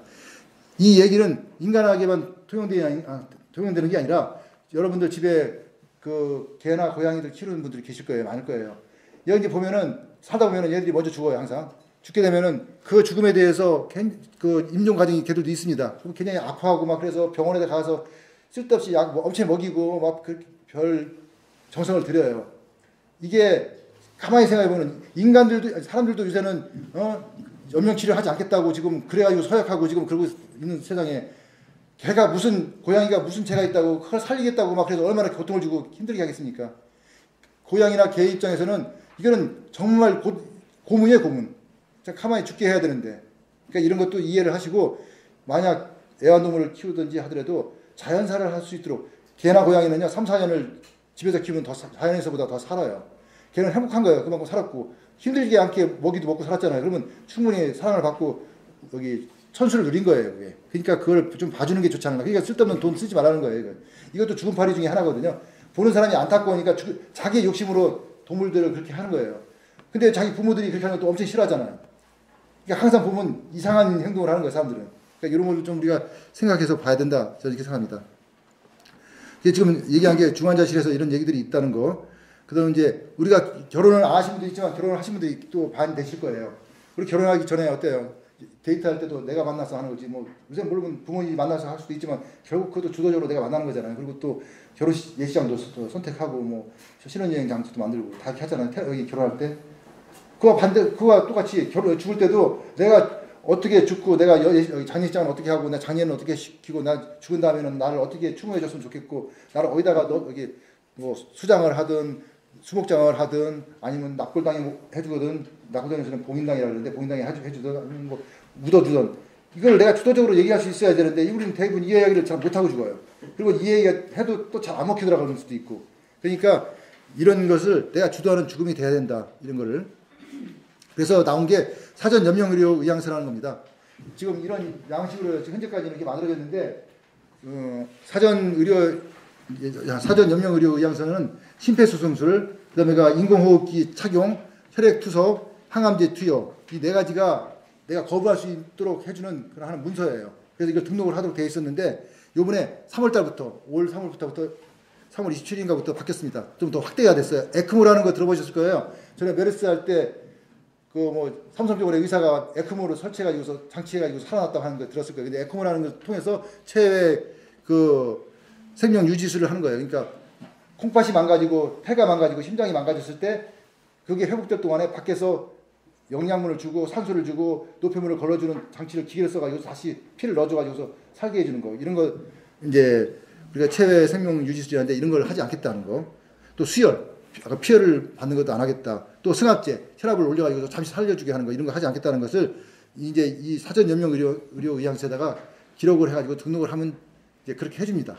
이 얘기는 인간에게만 통용되는 게 아니라 여러분들 집에 그 개나 고양이들 키우는 분들이 계실 거예요. 많을 거예요. 여기 보면은 살다 보면은 얘들이 먼저 죽어요. 항상 죽게 되면은 그 죽음에 대해서 그 임종 과정이 걔들도 있습니다. 그럼 굉장히 아파하고 막 그래서 병원에 가서 쓸데없이 약 엄청 먹이고 막 별 정성을 들여요. 이게 가만히 생각해보면 인간들도 사람들도 요새는 연명치료 하지 않겠다고 지금 그래가지고 서약하고 지금 그러고 있는 세상에 개가 무슨 고양이가 무슨 죄가 있다고 그걸 살리겠다고 막 그래서 얼마나 고통을 주고 힘들게 하겠습니까? 고양이나 개 입장에서는 이거는 정말 고문이에요, 고문. 가만히 죽게 해야 되는데. 그러니까 이런 것도 이해를 하시고 만약 애완동물을 키우든지 하더라도 자연사를 할 수 있도록 개나 고양이는요 3, 4년을 집에서 키우면 더 자연에서보다 더 살아요. 걔는 행복한 거예요. 그만큼 살았고 힘들지 않게 먹이도 먹고 살았잖아요. 그러면 충분히 사랑을 받고 여기 천수를 누린 거예요. 그게. 그러니까 그걸 좀 봐주는 게 좋지 않나. 그러니까 쓸데없는 돈 쓰지 말라는 거예요. 이거. 이것도 죽음팔이 중에 하나거든요. 보는 사람이 안타까우니까 자기 욕심으로 동물들을 그렇게 하는 거예요. 근데 자기 부모들이 그렇게 하는 것도 엄청 싫어하잖아요. 그러니까 항상 보면 이상한 행동을 하는 거예요. 사람들은. 그러니까 이런 걸 좀 우리가 생각해서 봐야 된다. 저는 이렇게 생각합니다. 지금 얘기한 게 중환자실에서 이런 얘기들이 있다는 거. 그다음 이제 우리가 결혼을 안 하신 분도 있지만 결혼을 하신 분들이 또 반 되실 거예요. 우리 결혼하기 전에 어때요? 데이트할 때도 내가 만나서 하는 거지. 뭐 요새 물론 부모님이 만나서 할 수도 있지만 결국 그것도 주도적으로 내가 만나는 거잖아요. 그리고 또 결혼식 예식장도 또 선택하고 뭐 신혼여행 장소도 만들고 다 이렇게 하잖아요. 여기 결혼할 때. 그와 똑같이 죽을 때도 내가 어떻게 죽고 내가 여기 장례식장을 어떻게 하고 나 장례는 어떻게 시키고 나 죽은 다음에는 나를 어떻게 추모해 줬으면 좋겠고 나를 어디다가 여기 뭐 수장을 하든 수목장을 하든 아니면 납골당에 해주거든. 납골당에서는 봉인당이라고 그러는데 봉인당에 해주든 뭐 묻어주든 이걸 내가 주도적으로 얘기할 수 있어야 되는데 우리는 대부분 이 이야기를 잘 못하고 죽어요. 그리고 이 얘기가 해도 또 잘 안 먹히더라고 그럴 수도 있고. 그러니까 이런 것을 내가 주도하는 죽음이 돼야 된다. 이런 거를. 그래서 나온 게 사전 연명의료 의향서라는 겁니다. 지금 이런 양식으로 현재까지 이렇게 만들어졌는데 사전 연명의료 의향서는 심폐소생술, 그다음에가 인공호흡기 착용, 혈액 투석, 항암제 투여 이 네 가지가 내가 거부할 수 있도록 해주는 그런 하는 문서예요. 그래서 이걸 등록을 하도록 되어 있었는데 요번에 3월달부터 올 3월부터 3월 27일인가부터 바뀌었습니다. 좀 더 확대가 됐어요. 에크모라는 거 들어보셨을 거예요. 전에 메르스 할 때 그 뭐 삼성병원의 의사가 에크모를 설치해가지고서 장치해가지고 살아났다고 하는 거 들었을 거예요. 근데 에크모라는 걸 통해서 체외 그 생명 유지술을 하는 거예요. 그러니까 콩팥이 망가지고 폐가 망가지고 심장이 망가졌을 때 그게 회복될 동안에 밖에서 영양분을 주고 산소를 주고 노폐물을 걸러주는 장치를 기계를 써가지고 다시 피를 넣어줘가지고서 살게 해주는 거 이런 거 이제 우리가 체외 생명 유지술이라는데 이런 걸 하지 않겠다는 거. 또 수혈 아까 피혈을 받는 것도 안 하겠다. 또 승합제 혈압을 올려가지고 잠시 살려주게 하는 거 이런 거 하지 않겠다는 것을 이제 이 사전 연명 의료 의향서에다가 기록을 해가지고 등록을 하면 이제 그렇게 해줍니다.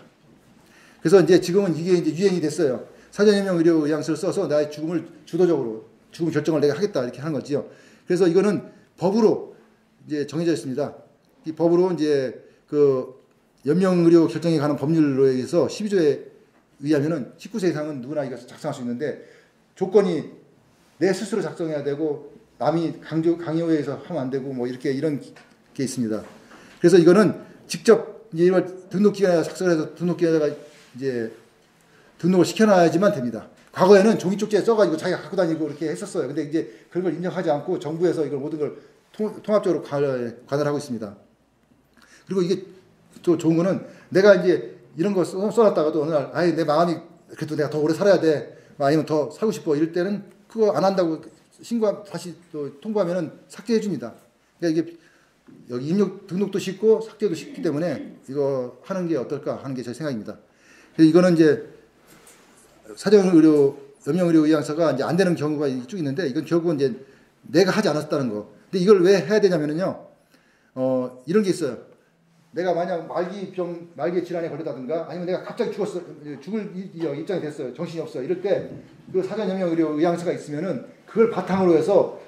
그래서 이제 지금은 이게 이제 유행이 됐어요. 사전 연명 의료 의향서를 써서 나의 죽음을 주도적으로 죽음 결정을 내가 하겠다 이렇게 하는 거지요. 그래서 이거는 법으로 이제 정해져 있습니다. 이 법으로 이제 그 연명 의료 결정에 관한 법률로 의해서 12조에 의하면은 19세 이상은 누구나 이거 작성할 수 있는데 조건이 내 스스로 작성해야 되고 남이 강요에 의해서 하면 안 되고 뭐 이렇게 이런 게 있습니다. 그래서 이거는 직접 이제 이걸 등록기관에 작성을 해서 등록기관에다가 이제 등록을 시켜놔야지만 됩니다. 과거에는 종이 쪽지에 써가지고 자기가 갖고 다니고 이렇게 했었어요. 근데 이제 그런 걸 인정하지 않고 정부에서 이걸 모든 걸 통합적으로 관할하고 있습니다. 그리고 이게 또 좋은 거는 내가 이제 이런 거 써놨다가도 어느 날 아예 내 마음이 그래도 내가 더 오래 살아야 돼 아니면 더 살고 싶어 이럴 때는 그거 안 한다고 다시 또 통보하면은 삭제해 줍니다. 그러니까 이게 여기 입력 등록도 쉽고 삭제도 쉽기 때문에 이거 하는 게 어떨까 하는 게 제 생각입니다. 그래서 이거는 이제 사전의료 연명의료 의향서가 이제 안 되는 경우가 쭉 있는데 이건 결국은 이제 내가 하지 않았다는 거. 근데 이걸 왜 해야 되냐면은요. 이런 게 있어요. 내가 만약 말기 질환에 걸리다든가 아니면 내가 갑자기 죽을 입장이 됐어요. 정신이 없어. 이럴 때 그 사전 연명의료 의향서가 있으면은 그걸 바탕으로 해서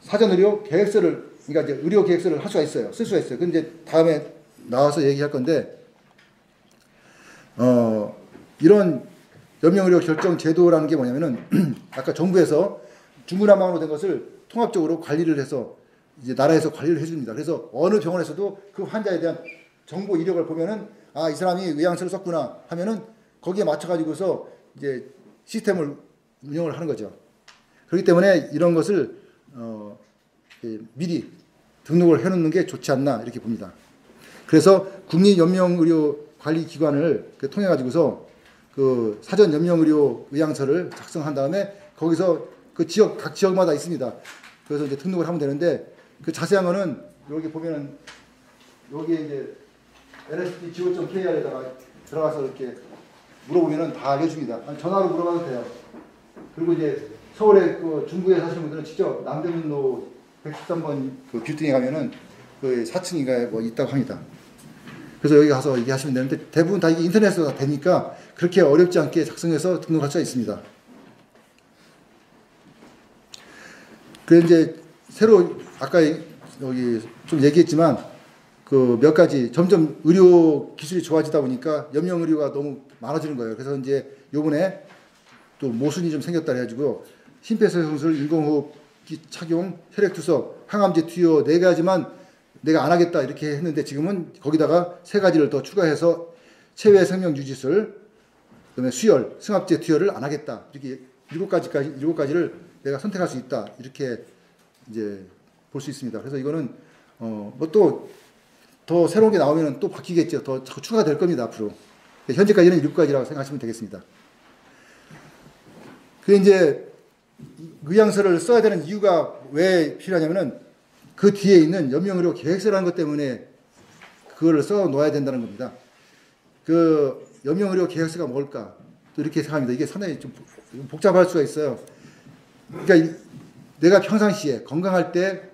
사전의료 계획서를 그러니까 이제 의료 계획서를 할 수가 있어요. 쓸 수가 있어요. 근데 이제 다음에 나와서 얘기할 건데 이런 연명의료 결정 제도라는 게 뭐냐면은 아까 정부에서 중구난방으로 된 것을 통합적으로 관리를 해서 이제 나라에서 관리를 해줍니다. 그래서 어느 병원에서도 그 환자에 대한 정보 이력을 보면은 아, 이 사람이 의향서를 썼구나 하면은 거기에 맞춰가지고서 이제 시스템을 운영을 하는 거죠. 그렇기 때문에 이런 것을 미리 등록을 해놓는 게 좋지 않나 이렇게 봅니다. 그래서 국립연명의료관리기관을 통해 가지고서 그 사전 연명의료 의향서를 작성한 다음에 거기서 그 지역 각 지역마다 있습니다. 그래서 이제 등록을 하면 되는데 그 자세한 거는 여기 보면은 여기에 이제 lsd.go.kr에다가 들어가서 이렇게 물어보면은 다 알려줍니다. 전화로 물어봐도 돼요. 그리고 이제 서울에 그 중구에 사시는 분들은 직접 남대문로 113번 그 빌딩에 가면은 그 4층인가에 뭐 있다고 합니다. 그래서 여기 가서 얘기하시면 되는데 대부분 다 이게 인터넷으로 다 되니까 그렇게 어렵지 않게 작성해서 등록할 수가 있습니다. 그래서 이제 새로 아까 여기 좀 얘기했지만 그 몇 가지 점점 의료 기술이 좋아지다 보니까 염령 의료가 너무 많아지는 거예요. 그래서 이제 요번에 또 모순이 좀 생겼다 해가지고 심폐소생술, 인공호흡기 착용, 혈액투석, 항암제 투여 4가지만 내가 안 하겠다 이렇게 했는데 지금은 거기다가 3가지를 더 추가해서 체외 생명유지술, 그다음에 수혈, 승합제 투여를 안 하겠다 이렇게 7가지를 내가 선택할 수 있다 이렇게 이제 볼 수 있습니다. 그래서 이거는 뭐 또 더 새로운 게 나오면 또 바뀌겠죠. 더 자꾸 추가가 될 겁니다 앞으로. 현재까지는 7가지라고 생각하시면 되겠습니다. 그 이제 의향서를 써야 되는 이유가 왜 필요하냐면은 그 뒤에 있는 연명의료 계획서라는 것 때문에 그걸 써 놓아야 된다는 겁니다. 그 연명의료 계획서가 뭘까? 또 이렇게 생각합니다. 이게 상당히 좀 복잡할 수가 있어요. 그러니까 내가 평상시에 건강할 때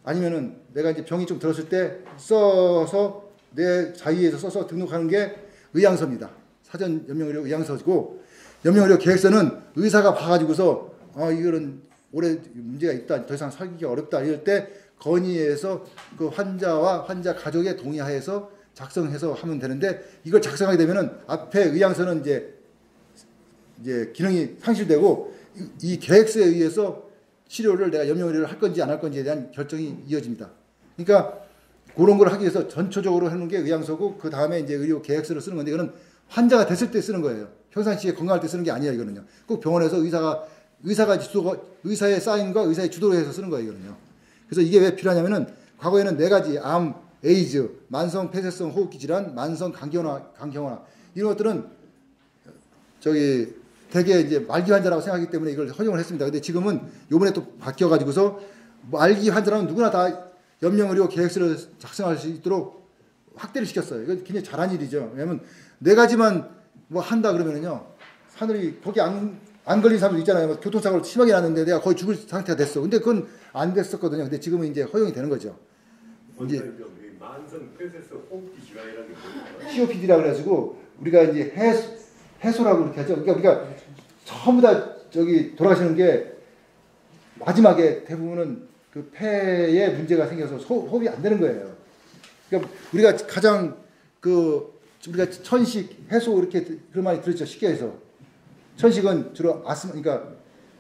아니면은 내가 이제 병이 좀 들었을 때 써서 내 자의에서 써서 등록하는 게 의향서입니다. 사전 연명의료 의향서고 연명의료 계획서는 의사가 봐가지고서 이거는 올해 문제가 있다, 더 이상 살기가 어렵다 이럴 때 건의해서 그 환자와 환자 가족의 동의하에서 작성해서 하면 되는데 이걸 작성하게 되면은 앞에 의향서는 이제 기능이 상실되고 이 계획서에 의해서 치료를 내가 염려의료를 할 건지 안 할 건지에 대한 결정이 이어집니다. 그러니까 그런 걸 하기 위해서 전초적으로 하는 게 의향서고 그 다음에 이제 의료 계획서를 쓰는 건데 이거는 환자가 됐을 때 쓰는 거예요. 평상시에 건강할 때 쓰는 게 아니야 이거는요. 꼭 병원에서 의사의 사인과 의사의 주도로 해서 쓰는 거예요 이거는요. 그래서 이게 왜 필요하냐면은 과거에는 4가지 암, 에이즈, 만성 폐쇄성 호흡기 질환, 만성 간경화 이런 것들은 되게 이제 말기 환자라고 생각하기 때문에 이걸 허용을 했습니다. 근데 지금은 요번에 또 바뀌어가지고서 말기 환자라면 누구나 다 염령의료 계획서를 작성할 수 있도록 확대를 시켰어요. 이거 굉장히 잘한 일이죠. 왜냐면 4가지만 뭐 한다 그러면은요, 사람들이 거기 안 걸린 사람도 있잖아요. 뭐 교통사고를 심하게 났는데 내가 거의 죽을 상태가 됐어. 근데 그건 안 됐었거든요. 근데 지금은 이제 허용이 되는 거죠. 이제 만성 폐쇄성 호흡기 질환이라는 게 뭐예요? COPD라고 그래가지고 우리가 이제 해소라고 이렇게 하죠. 그러니까 우리가 전부 다 돌아가시는 게 마지막에 대부분은 그 폐에 문제가 생겨서 호흡이 안 되는 거예요. 그러니까 우리가 가장 우리가 천식, 해소 이렇게 그런 말이 들었죠. 쉽게 해서. 천식은 주로 그러니까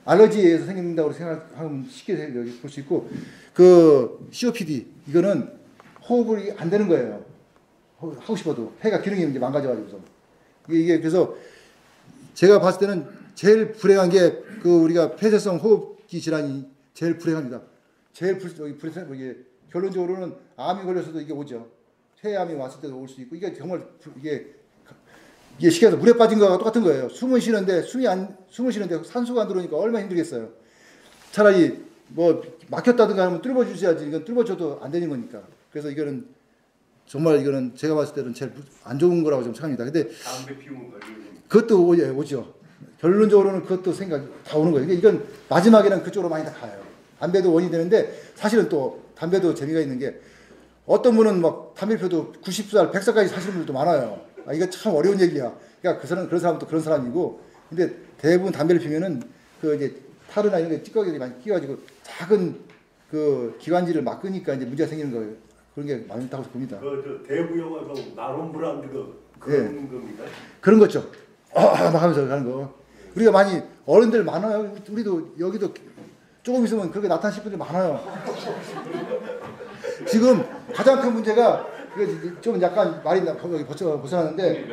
알러지에 의해서 생긴다고 생각하면 쉽게 볼 수 있고 그 COPD 이거는 호흡이 안 되는 거예요. 하고 싶어도 폐가 기능이 이제 망가져가지고서 이게 그래서 제가 봤을 때는 제일 불행한 게 우리가 폐쇄성 호흡기 질환이 제일 불행합니다. 이게 결론적으로는 암이 걸려서도 이게 오죠. 폐암이 왔을 때도 올 수 있고 이게 정말 이게 시켜서 물에 빠진 거와 똑같은 거예요. 숨을 쉬는데 산소가 안 들어오니까 얼마나 힘들겠어요. 차라리 뭐 막혔다든가 하면 뚫어 주셔야지. 이건 뚫어 줘도 안 되는 거니까. 그래서 이거는 제가 봤을 때는 제일 안 좋은 거라고 좀 생각합니다. 근데 담배 피우면 그것도 오죠. 결론적으로는 그것도 생각이 다 오는 거예요. 이건 마지막에는 그쪽으로 많이 다 가요. 담배도 원인이 되는데 사실은 또 담배도 재미가 있는 게 어떤 분은 막 담배 피워도 90살, 100살까지 사시는 분들도 많아요. 이거 참 어려운 얘기야. 그러니까 그런 사람도 그런 사람이고, 근데 대부분 담배를 피면은 이제 타르나 이런 게 찌꺼기들이 많이 끼어가지고 작은 기관지를 막 끄니까 이제 문제가 생기는 거예요. 그런 게 많다고 봅니다. 대구 영화가 나론 브란드가 그런 겁니까? 그런 거죠. 막 하면서 가는 거. 우리가 많이 어른들 많아요. 우리도 여기도 조금 있으면 그렇게 나타나실 분들 많아요. 지금 가장 큰 문제가 좀 약간 말이 거기 벗어나는데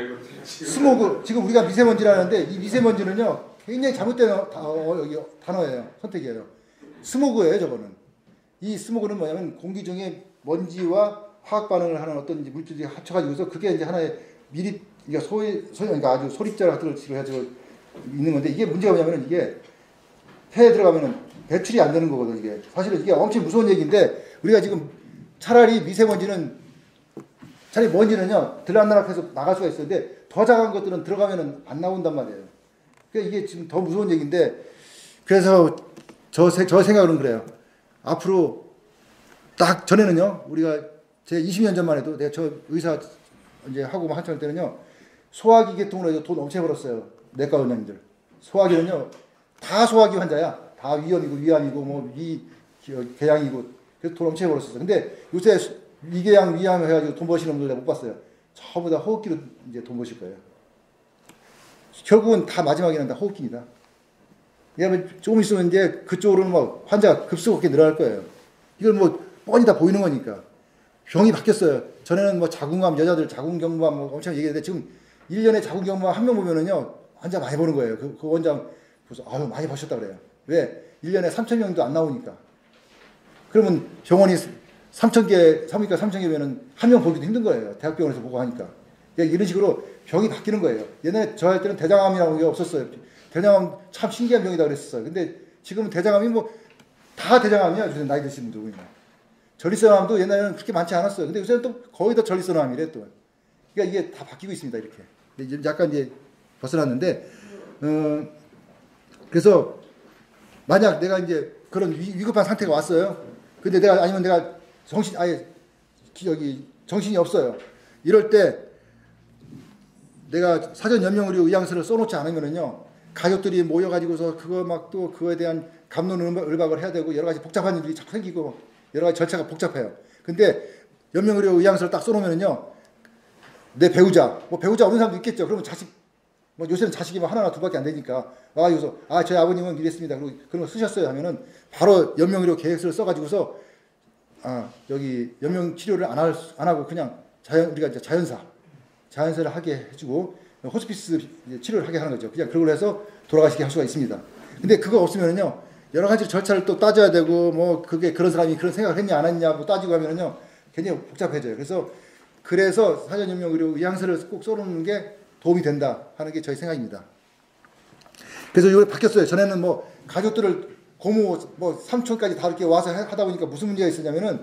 스모그 지금 우리가 미세먼지라는데 이 미세먼지는요 굉장히 잘못된 단어예요. 선택이에요. 스모그예요. 저거는. 이 스모그는 뭐냐면 공기 중에 먼지와 화학 반응을 하는 어떤 물질이 합쳐가지고서 그게 이제 하나의 미리 그러니까 그러니까 아주 소립자 같은 걸 해가지고 있는 건데 이게 문제가 뭐냐면 이게 해에 들어가면은 배출이 안 되는 거거든. 이게 사실은 이게 엄청 무서운 얘기인데 우리가 지금 차라리 먼지는요 들락날락해서 나갈 수가 있었는데 더 작은 것들은 들어가면은 안 나온단 말이에요. 그러니까 이게 지금 더 무서운 얘기인데 그래서 저 생각은 그래요. 앞으로 딱 전에는요 우리가 제 20년 전만 해도 내가 저 의사 이제 하고 한참 할 때는요 소화기 계통으로 해서 돈 엄청 벌었어요. 내과 원장님들 소화기는요 다 소화기 환자야. 다 위염이고 위암이고 뭐 궤양이고 그래서 돈 엄청 벌었었어요. 근데 요새 위궤양 위암 해가지고 돈 버시는 분들 내가 못 봤어요. 전부 다 호흡기로 이제 돈 버실 거예요. 결국은 다 마지막에는 다 호흡기입니다. 왜냐하면 조금 있으면 이제 그쪽으로는 뭐 환자가 급속하게 늘어날 거예요. 이건 뭐 뻔히 다 보이는 거니까. 병이 바뀌었어요. 전에는 뭐 자궁암, 여자들 자궁경부암 뭐 엄청 얘기했는데 지금 1년에 자궁경부암 한 명 보면은요, 환자 많이 보는 거예요. 그 원장, 그래서 아유, 많이 보셨다 그래요. 왜? 1년에 3,000명도 안 나오니까. 그러면 병원이 3,000개, 사무니까 3,000개면은 한 명 보기도 힘든 거예요. 대학병원에서 보고 하니까. 이런 식으로 병이 바뀌는 거예요. 옛날에 저 할 때는 대장암이라는 게 없었어요. 대장암 참 신기한 병이다 그랬었어요. 근데 지금은 대장암이 뭐 다 대장암이야. 요새 나이 드신 분들 보면. 전립선암도 옛날에는 그렇게 많지 않았어요. 근데 요새는 또 거의 다 전립선암이래 또. 그러니까 이게 다 바뀌고 있습니다. 이렇게. 이제 약간 이제 벗어났는데, 그래서 만약 내가 이제 그런 위급한 상태가 왔어요. 근데 아니면 내가 정신이 없어요. 이럴 때 내가 사전 연명의료 의향서를 써놓지 않으면은요, 가족들이 모여가지고서 그거 막 또 그거에 대한 갑론을박을 해야 되고 여러 가지 복잡한 일이 자꾸 생기고 여러 가지 절차가 복잡해요. 근데 연명의료 의향서를 딱 써놓으면은요, 내 배우자 없는 사람도 있겠죠. 그러면 자식, 뭐 요새는 자식이 뭐 하나나 둘밖에 안 되니까 와가지고서 저희 아버님은 이랬습니다. 그리고 그런 거 쓰셨어요 하면은 바로 연명의료 계획서를 써가지고서 여기 연명 치료를 안 하고 그냥 우리가 이제 자연사를 하게 해주고 호스피스 치료를 하게 하는 거죠. 그냥 그걸 해서 돌아가시게 할 수가 있습니다. 근데 그거 없으면은요, 여러 가지 절차를 또 따져야 되고, 뭐, 그게 그런 사람이 그런 생각을 했냐, 안 했냐, 뭐 따지고 하면은요, 굉장히 복잡해져요. 그래서 사전연명의료 의향서를 꼭 써놓는 게 도움이 된다 하는 게 저희 생각입니다. 그래서 이걸 바뀌었어요. 전에는 뭐, 가족들을 고모, 뭐, 삼촌까지 다 이렇게 와서 하다 보니까 무슨 문제가 있었냐면은,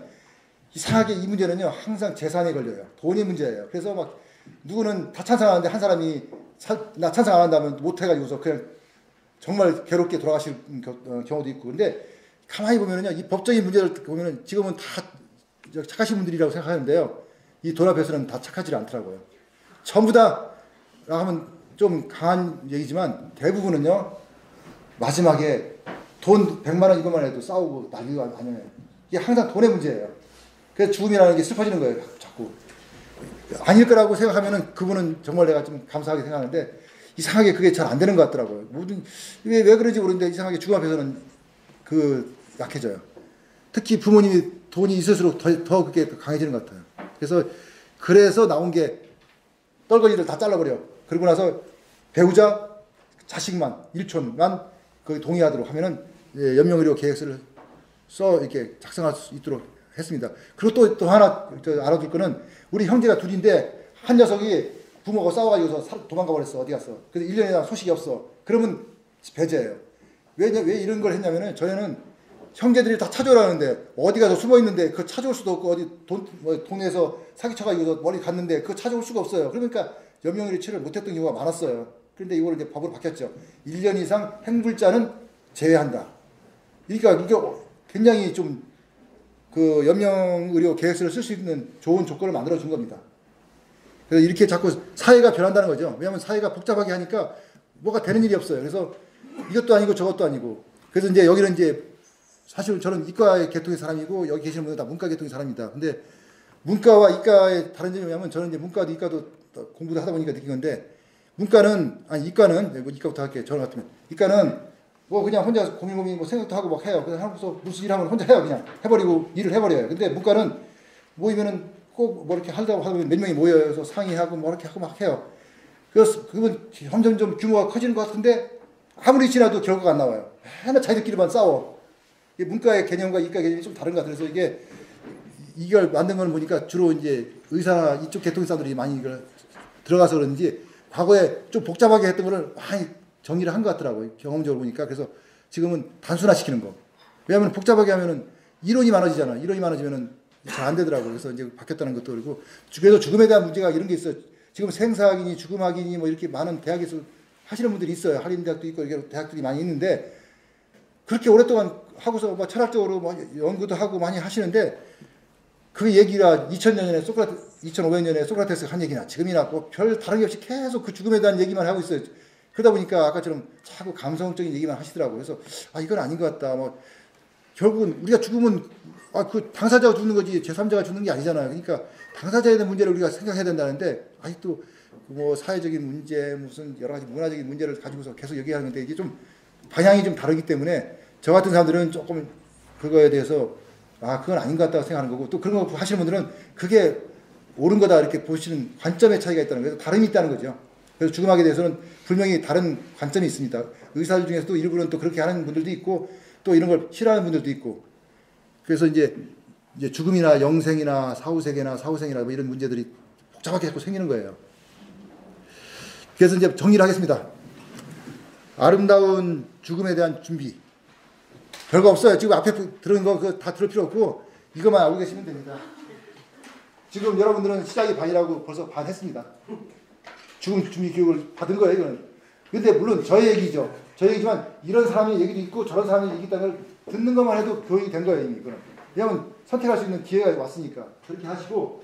이상하게 이 문제는요, 항상 재산에 걸려요. 돈이 문제예요. 그래서 막, 누구는 다 찬성하는데 한 사람이 나 찬성 안 한다면 못해가지고서 그냥 정말 괴롭게 돌아가실 경우도 있고. 근데 가만히 보면은요, 이 법적인 문제를 보면은 지금은 다 착하신 분들이라고 생각하는데요, 이 돈 앞에서는 다 착하지 않더라고요. 전부 다라고 하면 좀 강한 얘기지만 대부분은요, 마지막에 돈 100만 원 이것만 해도 싸우고 난리가 아니에요. 이게 항상 돈의 문제예요. 그래서 죽음이라는 게 슬퍼지는 거예요, 자꾸. 아닐 거라고 생각하면은 그분은 정말 내가 좀 감사하게 생각하는데 이상하게 그게 잘 안 되는 것 같더라고요. 왜 그런지 모르는데 이상하게 죽음 앞에서는 약해져요. 특히 부모님이 돈이 있을수록 더 그게 강해지는 것 같아요. 그래서 나온 게 떨거지를 다 잘라버려. 그러고 나서 배우자, 자식만, 일촌만 거기 동의하도록 하면은 연명의료 계획서를 이렇게 작성할 수 있도록 했습니다. 그리고 또 하나 알아둘 거는 우리 형제가 둘인데 한 녀석이 부모가 싸워가지고서 도망가 버렸어. 어디 갔어. 그래서 1년이나 소식이 없어. 그러면 배제예요. 왜 이런 걸 했냐면은 저희는 형제들이 다 찾아오라는데 어디 가서 숨어 있는데 그거 찾아올 수도 없고 어디 동네에서 사기쳐가지고 멀리 갔는데 그거 찾아올 수가 없어요. 그러니까 연명의료 치료를 못했던 경우가 많았어요. 그런데 이걸 이제 법으로 바뀌었죠. 1년 이상 행불자는 제외한다. 그러니까 이게 굉장히 좀 연명의료 계획서를 쓸 수 있는 좋은 조건을 만들어준 겁니다. 그래서 이렇게 자꾸 사회가 변한다는 거죠. 왜냐하면 사회가 복잡하게 하니까 뭐가 되는 일이 없어요. 그래서 이것도 아니고 저것도 아니고. 그래서 이제 여기는 이제 사실 저는 이과의 계통의 사람이고 여기 계시는 분들 다 문과 계통의 사람입니다. 근데 문과와 이과의 다른 점이 뭐냐면 저는 이제 문과도 이과도 공부도 하다 보니까 느낀 건데 이과는 이과부터 할게요. 저는 같으면 이과는 뭐 그냥 혼자 고민 뭐 생각도 하고 막 해요. 그래서 하면서 무슨 일 하면 혼자 해요. 그냥 해버리고 일을 해버려요. 근데 문과는 모이면은 꼭 뭐 이렇게 하다 보면 몇 명이 모여요. 그래서 상의하고 뭐 이렇게 하고 막 해요. 그래서 그건 점점점 규모가 커지는 것 같은데 아무리 지나도 결과가 안 나와요. 하나 자기들끼리만 싸워. 이게 문과의 개념과 이과 개념이 좀 다른 것 같아요. 그래서 이걸 만든 건 보니까 주로 이제 의사나 이쪽 계통의 사람들이 많이 이걸 들어가서 그런지 과거에 좀 복잡하게 했던 거를 많이 정리를 한 것 같더라고요. 경험적으로 보니까. 그래서 지금은 단순화시키는 거. 왜냐하면 복잡하게 하면은 이론이 많아지잖아. 이론이 많아지면은 잘 안 되더라고요. 그래서 이제 바뀌었다는 것도 그렇고. 그래서 죽음에 대한 문제가 이런 게 있어요. 지금 생사학이니 죽음학이니 뭐 이렇게 많은 대학에서 하시는 분들이 있어요. 한림대학도 있고 이렇게 대학들이 많이 있는데 그렇게 오랫동안 하고서 뭐 철학적으로 뭐 연구도 하고 많이 하시는데 그 얘기가 2000년에 2500년에 소크라테스가 한 얘기나 지금이나 뭐 별 다른 게 없이 계속 그 죽음에 대한 얘기만 하고 있어요. 그러다 보니까 아까처럼 자꾸 감성적인 얘기만 하시더라고요. 그래서 이건 아닌 것 같다. 뭐 결국은 우리가 죽으면 그 당사자가 죽는 거지 제3자가 죽는 게 아니잖아요. 그러니까 당사자에 대한 문제를 우리가 생각해야 된다는데 아직도 뭐 사회적인 문제 무슨 여러 가지 문화적인 문제를 가지고서 계속 얘기하는데 이게 좀 방향이 좀 다르기 때문에 저 같은 사람들은 조금 그거에 대해서 그건 아닌 것 같다고 생각하는 거고 또 그런 거 하시는 분들은 그게 옳은 거다 이렇게 보시는 관점의 차이가 있다는 거예요. 다름이 있다는 거죠. 그래서 죽음학에 대해서는 분명히 다른 관점이 있습니다. 의사들 중에서도 일부는 또 그렇게 하는 분들도 있고 또 이런 걸 싫어하는 분들도 있고 그래서 이제 죽음이나 영생이나 사후세계나 사후생이나 뭐 이런 문제들이 복잡하게 자꾸 생기는 거예요. 그래서 이제 정리를 하겠습니다. 아름다운 죽음에 대한 준비. 별거 없어요. 지금 앞에 들은 거 다 들을 필요 없고 이것만 알고 계시면 됩니다. 지금 여러분들은 시작이 반이라고 벌써 반 했습니다. 죽음 준비 교육을 받은 거예요, 이거는. 근데 물론 저의 얘기죠. 저의 얘기지만 이런 사람의 얘기도 있고 저런 사람의 얘기 있다는 걸 듣는 것만 해도 교육이 된 거예요, 이미 이거는. 왜냐면 선택할 수 있는 기회가 왔으니까. 그렇게 하시고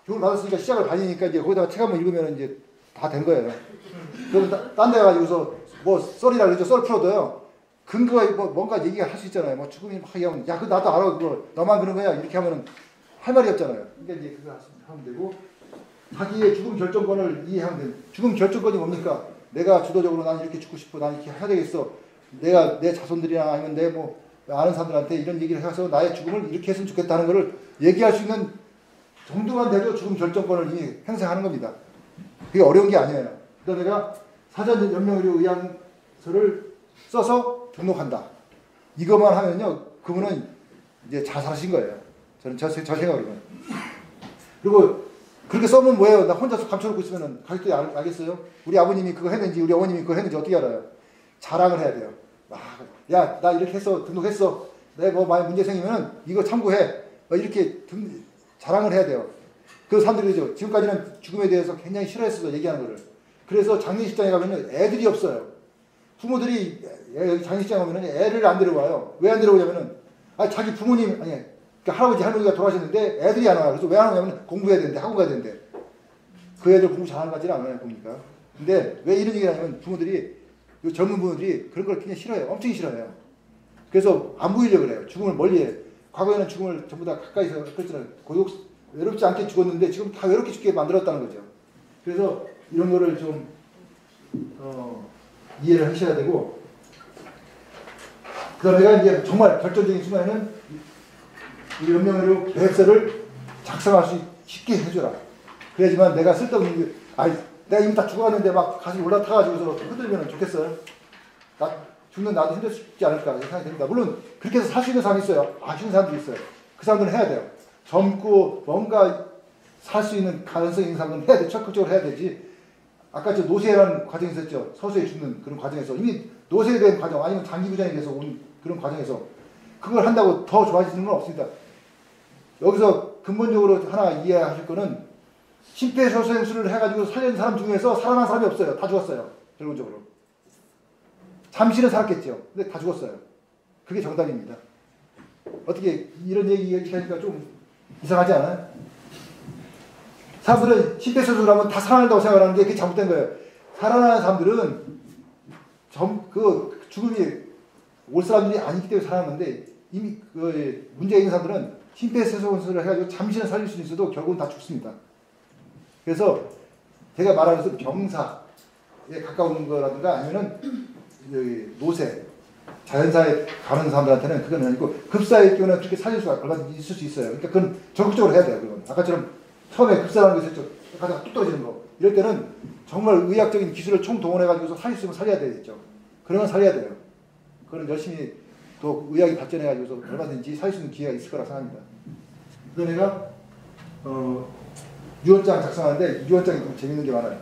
교육을 받았으니까 시작을 반이니까 이제 거기다가 책 한번 읽으면 이제 다 된 거예요. 그럼 딴 데 가지고서 뭐 썰이라 그러죠. 썰 풀어도요. 근거가 뭐 뭔가 얘기가 할 수 있잖아요. 뭐 죽음이 막 얘기하면 야, 그 나도 알아. 그거 너만 그런 거야. 이렇게 하면은 할 말이 없잖아요. 그러니까 이제 그거 하면 되고 자기의 죽음 결정권을 이해하면 돼요. 죽음 결정권이 뭡니까? 내가 주도적으로 난 이렇게 죽고 싶어. 난 이렇게 해야 되겠어. 내가 내 자손들이나 아니면 내 뭐 아는 사람들한테 이런 얘기를 해서 나의 죽음을 이렇게 했으면 좋겠다는 거를 얘기할 수 있는 정도만 돼도 죽음 결정권을 이미 행사하는 겁니다. 그게 어려운 게 아니에요. 그래서 내가 사전 연명의료 의향서를 써서 등록한다. 이것만 하면요, 그분은 이제 자살하신 거예요. 저는 저 생각으로는. 그리고 그렇게 써면 뭐예요? 나 혼자서 감춰놓고 있으면 가족들이 알겠어요? 우리 아버님이 그거 했는지, 우리 어머님이 그거 했는지 어떻게 알아요? 자랑을 해야 돼요. 야, 나 이렇게 했어. 등록했어. 내가 뭐 만약 문제 생기면은 이거 참고해. 이렇게 자랑을 해야 돼요. 그 사람들이죠. 지금까지는 죽음에 대해서 굉장히 싫어했어요. 얘기하는 거를. 그래서 장례식장에 가면은 애들이 없어요. 부모들이 장례식장에 가면은 애를 안 데려와요. 왜 안 데려오냐면은 자기 부모님 그러니까 할아버지 할머니가 돌아가셨는데 애들이 안 와요. 그래서 왜 안 오냐면 공부해야 되는데 학원 가야 되는데 그 애들 공부 잘하는 것 같지는 않아요 보니까. 근데 왜 이런 얘기를 하냐면 부모들이 젊은 분들이 그런 걸 굉장히 싫어해요. 엄청 싫어해요. 그래서 안 보이려고 그래요. 죽음을 멀리해. 과거에는 죽음을 전부 다 가까이서 그랬잖아요. 외롭지 않게 죽었는데 지금 다 외롭게 죽게 만들었다는 거죠. 그래서 이런 거를 좀 이해를 하셔야 되고 그 다음에 내가 이제 정말 결정적인 순간에는 우리 연명의료 계획서를 작성할 수 쉽게 해줘라. 그래야지만 내가 쓸데없는 내가 이미 다 죽어갔는데 막 가슴이 올라타가지고서 흔들면 좋겠어요. 죽는 나도 힘들지 않을까 생각이 듭니다. 물론 그렇게 해서 살 수 있는 사람이 있어요. 아쉬운 사람도 있어요. 그 사람들은 해야 돼요. 젊고 뭔가 살 수 있는 가능성이 있는 사람들은 해야 돼. 적극적으로 해야 되지. 아까 저 노쇠라는 과정이 있었죠. 서서히 죽는 그런 과정에서 이미 노쇠에 대한 과정 아니면 장기부전에 대해서 온 그런 과정에서 그걸 한다고 더 좋아지는 건 없습니다. 여기서 근본적으로 하나 이해하실 거는 심폐소생술을 해가지고 살려낸 사람 중에서 살아난 사람이 없어요. 다 죽었어요. 결론적으로. 잠시는 살았겠죠. 근데 다 죽었어요. 그게 정답입니다. 어떻게 이런 얘기 하니까 좀 이상하지 않아요? 사람들은 심폐소생술을 하면 다 살아난다고 생각하는데 그게 잘못된 거예요. 살아나는 사람들은 죽음이 올 사람들이 아니기 때문에 살아났는데 이미 문제가 있는 사람들은 심폐소생술을 해가지고 잠시는 살릴 수 있어도 결국은 다 죽습니다. 그래서 제가 말하는 것은 병사에 가까운 거라든가 아니면은 노쇠 자연사에 가는 사람들한테는 그건 아니고 급사일 경우는 그렇게 살릴 수가 얼마든지 있을 수 있어요. 그러니까 그건 적극적으로 해야 돼요. 그건 아까처럼 처음에 급사라는 것을 가다가 뚝 떨어지는 거 이럴 때는 정말 의학적인 기술을 총동원해가지고서 살릴 수 있으면 살려야 되겠죠. 그런 건 살려야 돼요. 그건 열심히 또 의학이 발전해가지고서 얼마든지 살릴 수 있는 기회가 있을 거라 생각합니다. 그래서 내가 유언장 작성하는데 유언장이 좀 재밌는 게 많아요.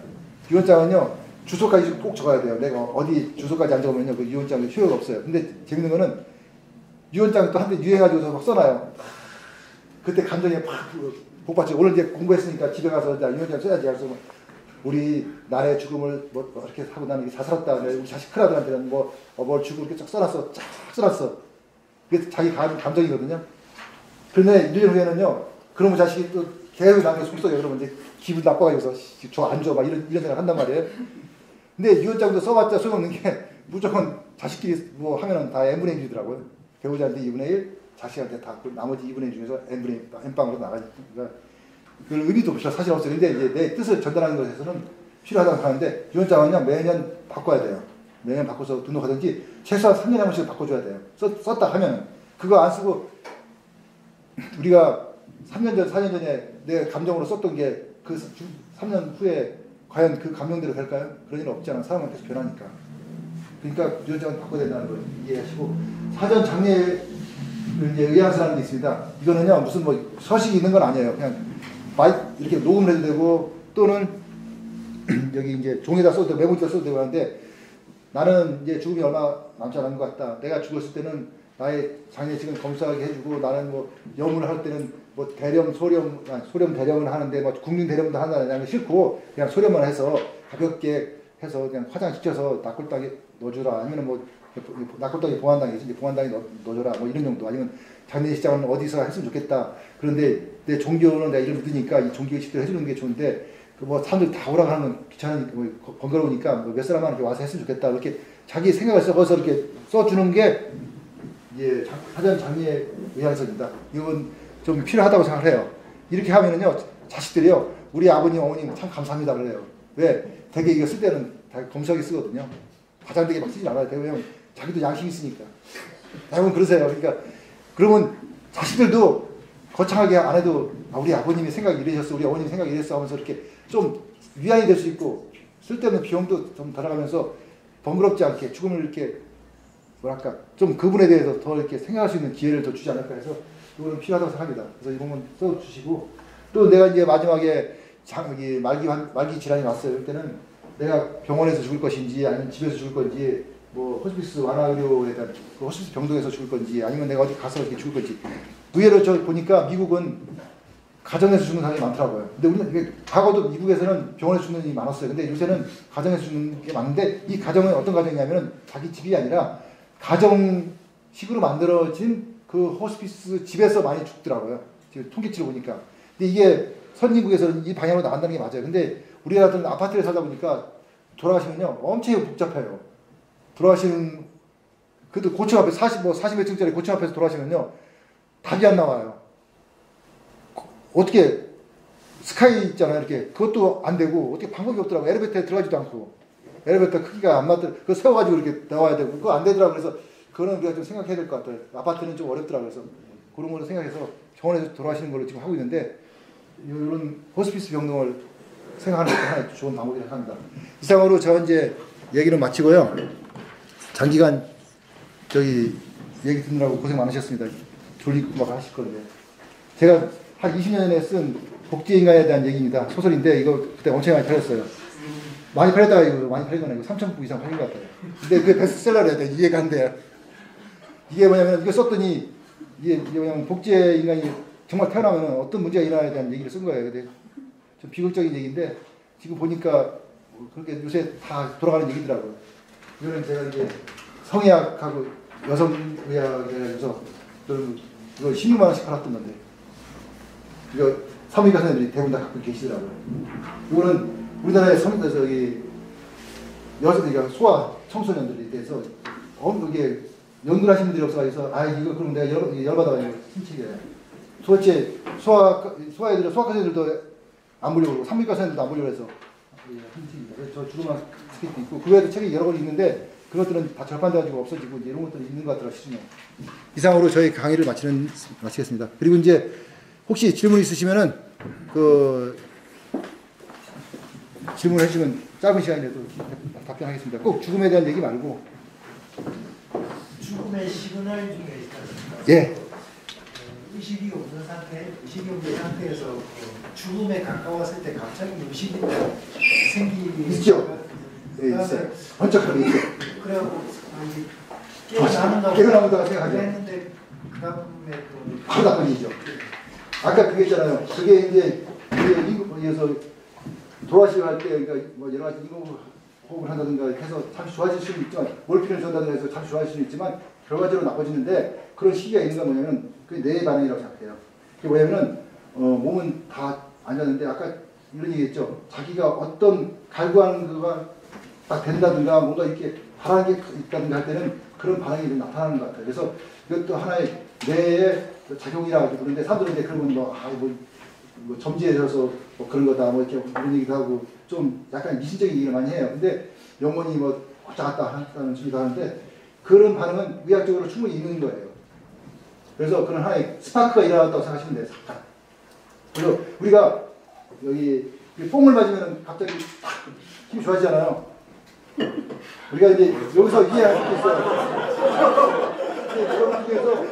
유언장은요 주소까지 꼭 적어야 돼요. 내가 어디 주소까지 안 적으면요 그 유언장이 효효가 없어요. 근데 재밌는 거는 유언장 또 한때 유행해가지고서 막 써놔요. 그때 감정이 팍 복받쳐. 오늘 이제 공부했으니까 집에 가서 유언장 써야지. 그래서 우리 나라의 죽음을 뭐 이렇게 하고 나는 자살했다. 우리 자식 큰아들한테는 뭘 죽고 이렇게 쫙 써놨어. 쫙 써놨어. 그게 자기 감정이거든요. 그런데 1년 후에는요 그러면 자식이 또 계속 나한테 속썩여. 그러면 이제 기분 나빠가지고서 저 안 줘. 막 이런 생각 한단 말이에요. 근데 유언장도 써봤자 소용없는 게 무조건 자식끼리 뭐 하면은 다 n분의 1이더라고요. 배우자한테 2분의 1, 자식한테 다 나머지 2분의 1 중에서 n방으로 나가니까 그 의미도 사실 없어요. 근데 이제 내 뜻을 전달하는 것에서는 필요하다고 하는데 유언장은요 매년 바꿔야 돼요. 매년 바꿔서 등록하든지 최소한 3년에 한 번씩 바꿔줘야 돼요. 썼다 하면은 그거 안 쓰고 우리가 3년 전, 4년 전에 내 감정으로 썼던 게 그 3년 후에 과연 그 감정대로 될까요? 그런 일은 없잖아. 사람은 계속 변하니까. 그러니까 유언장은 바꿔야 된다는 걸 이해하시고 사전 장례 이제 의향 사람이 있습니다. 이거는요 무슨 뭐 서식이 있는 건 아니에요. 그냥 이렇게 녹음을 해도 되고 또는 여기 이제 종에다 써도 되고 메모지에다 써도 되고 하는데 나는 이제 죽음이 얼마 남지 않은 것 같다. 내가 죽었을 때는 나의 장례식은 검소하게 해주고 나는 뭐 영문을 할 때는 뭐 대령, 소령 대령을 하는데 뭐 국민 대령도 한다는 게 싫고 그냥 소령만 해서 가볍게 해서 그냥 화장 시켜서 낙골당에 넣어주라. 아니면 뭐 낙골당에 봉안당에 이제 봉안당에 넣어줘라. 뭐 이런 정도. 아니면 장례식장은 어디서 했으면 좋겠다. 그런데 내 종교는 내가 이걸 믿으니까 이 종교의식대로 해주는 게 좋은데 그 뭐 사람들 다 오라고 하면 귀찮으니까 뭐 번거로우니까 뭐 몇 사람만 이렇게 와서 했으면 좋겠다. 이렇게 자기 생각을 써서 이렇게 써주는 게 이제 사전 장례 의향서입니다. 이건 좀 필요하다고 생각을 해요. 이렇게 하면은요 자식들이요 우리 아버님 어머님 참 감사합니다 그래요. 왜? 되게 이거 쓸 때는 다 검소하게 쓰거든요. 과장되게 막 쓰지 않아요. 왜냐면 자기도 양심이 있으니까. 대부분 그러세요. 그러니까 그러면 자식들도 거창하게 안 해도 우리 아버님이 생각이 이러셨어, 우리 어머님이 생각이 이랬어 하면서 이렇게 좀 위안이 될 수 있고 쓸데없는 비용도 좀 들어가면서 번거롭지 않게 죽음을 이렇게 뭐랄까 좀 그분에 대해서 더 이렇게 생각할 수 있는 기회를 더 주지 않을까 해서 이거는 필요하다고 생각합니다. 그래서 이런 건 써주시고 또 내가 이제 마지막에 말기 질환이 왔어요. 그럴 때는 내가 병원에서 죽을 것인지 아니면 집에서 죽을 건지 뭐 호스피스 완화의료에 대한 그 호스피스 병동에서 죽을 건지 아니면 내가 어디 가서 이렇게 죽을 건지 의외로 저 보니까 미국은 가정에서 죽는 사람이 많더라고요. 근데 우리는 과거도 미국에서는 병원에서 죽는 일이 많았어요. 근데 요새는 가정에서 죽는 게 많은데 이 가정은 어떤 가정이냐면은 자기 집이 아니라 가정식으로 만들어진 그 호스피스 집에서 많이 죽더라고요. 지금 통계치를 보니까. 근데 이게 선진국에서는 이 방향으로 나간다는 게 맞아요. 근데 우리가 같은 아파트에 살다 보니까 돌아가시면요 엄청 복잡해요. 돌아가시는 그래도 고층 앞에 40몇 층짜리 고층 앞에서 돌아가시면요 답이 안 나와요. 어떻게 스카이 있잖아요. 이렇게 그것도 안 되고 어떻게 방법이 없더라고요. 엘리베이터에 들어가지도 않고 엘리베이터 크기가 안 맞더. 그거 세워가지고 이렇게 나와야 되고 그거 안 되더라고요. 그래서 그거는 우리가 좀 생각해야 될 것 같아요. 아파트는 좀 어렵더라고요. 그래서 그런 걸로 생각해서 병원에서 돌아가시는 걸로 지금 하고 있는데 이런 호스피스 병동을 생각하는 것도 하나의 좋은 방법이라고 합니다. 이상으로 저 이제 얘기는 마치고요. 장기간 저기 얘기 듣느라고 고생 많으셨습니다. 졸리고 막 하실 건데 제가 한 20년 전에 쓴 복지인간에 대한 얘기입니다. 소설인데 이거 그때 엄청 많이 팔렸어요. 많이 팔렸다가 이거 많이 팔린 건 아니고 3,000부 이상 팔린 것 같아요. 근데 그게 베스트셀러래야 돼. 이해가 안 돼요. 이게 뭐냐면 이거 썼더니 이게 뭐냐면 복지의 인간이 정말 태어나면 어떤 문제가 일어나에 대한 얘기를 쓴 거예요. 근데 좀 비극적인 얘기인데 지금 보니까 그렇게 요새 다 돌아가는 얘기더라고요. 이거는 제가 이제 성의학하고 여성의학에 대해서 이거 16만 원씩 팔았던 건데 이거 사무의과 선생님들이 대부분 다 갖고 계시더라고요. 이거는 우리나라의 여성 소아 청소년들에 대해서 이게 연구를 하시는 분들이 없어가지고 이거 그럼 내가 열받아가지고 힘치게 도대체 소아애들 소아과 선생님들도 안 보려고 산부인과 선생님들도 안 보려고 해서 힘칩니다. 그래서 저 주로만 스케이트 있고 그 외에도 책이 여러 권 있는데 그런 것들은 다 절판돼가지고 없어지고 이제 이런 것들이 있는 것 같더라고요. 시중에. 이상으로 저희 강의를 마치겠습니다. 그리고 이제 혹시 질문 있으시면은 그 질문을 해주시면 짧은 시간이라도 답변하겠습니다. 꼭 죽음에 대한 얘기 말고. 죽음의 시그널 중에 있습니다. 예. 의식이 없는 상태에서 죽음에 가까웠을 때 갑자기 의식이 생기기 있죠. 예, 있어요. 번쩍하게 있죠. 그래갖고 깨어나는다고 생각하죠. 했는데 그 다음에 또 바로 나빠지죠. 아까 그게 있잖아요. 그게 이제 이거에서 돌아가시고 할 때 그러니까 뭐 여러 가지 이거 호흡을 한다든가 해서 잠시 좋아질 수는 있지만 몰핀을 준다든가 해서 잠시 좋아질 수는 있지만 결과적으로 나빠지는데 그런 시기가 있는 건 뭐냐면 그게 뇌의 반응이라고 생각해요. 그게 뭐냐면은 몸은 다 앉았는데 아까 이런 얘기했죠. 자기가 어떤 갈구하는 거가 딱 된다든가 뭔가 이렇게 바라는 게 있다든가 할 때는 그런 반응이 좀 나타나는 것 같아요. 그래서 이것도 하나의 뇌의 작용이라고 그러는데 사람들은 이제 그런 건 뭐 점지해서 뭐 그런 거다 뭐 이렇게 그런 얘기도 하고 좀 약간 미신적인 얘기를 많이 해요. 근데 영혼이 뭐 왔다 갔다 하는 소리도 하는데 그런 반응은 의학적으로 충분히 있는 거예요. 그래서 그런 하나의 스파크가 일어났다고 생각하시면 돼요. 잠깐. 그래서 우리가 여기 뽕을 맞으면 갑자기 힘이 좋아지잖아요. 우리가 이제 여기서 이해할 수 있어요. 그런 중에서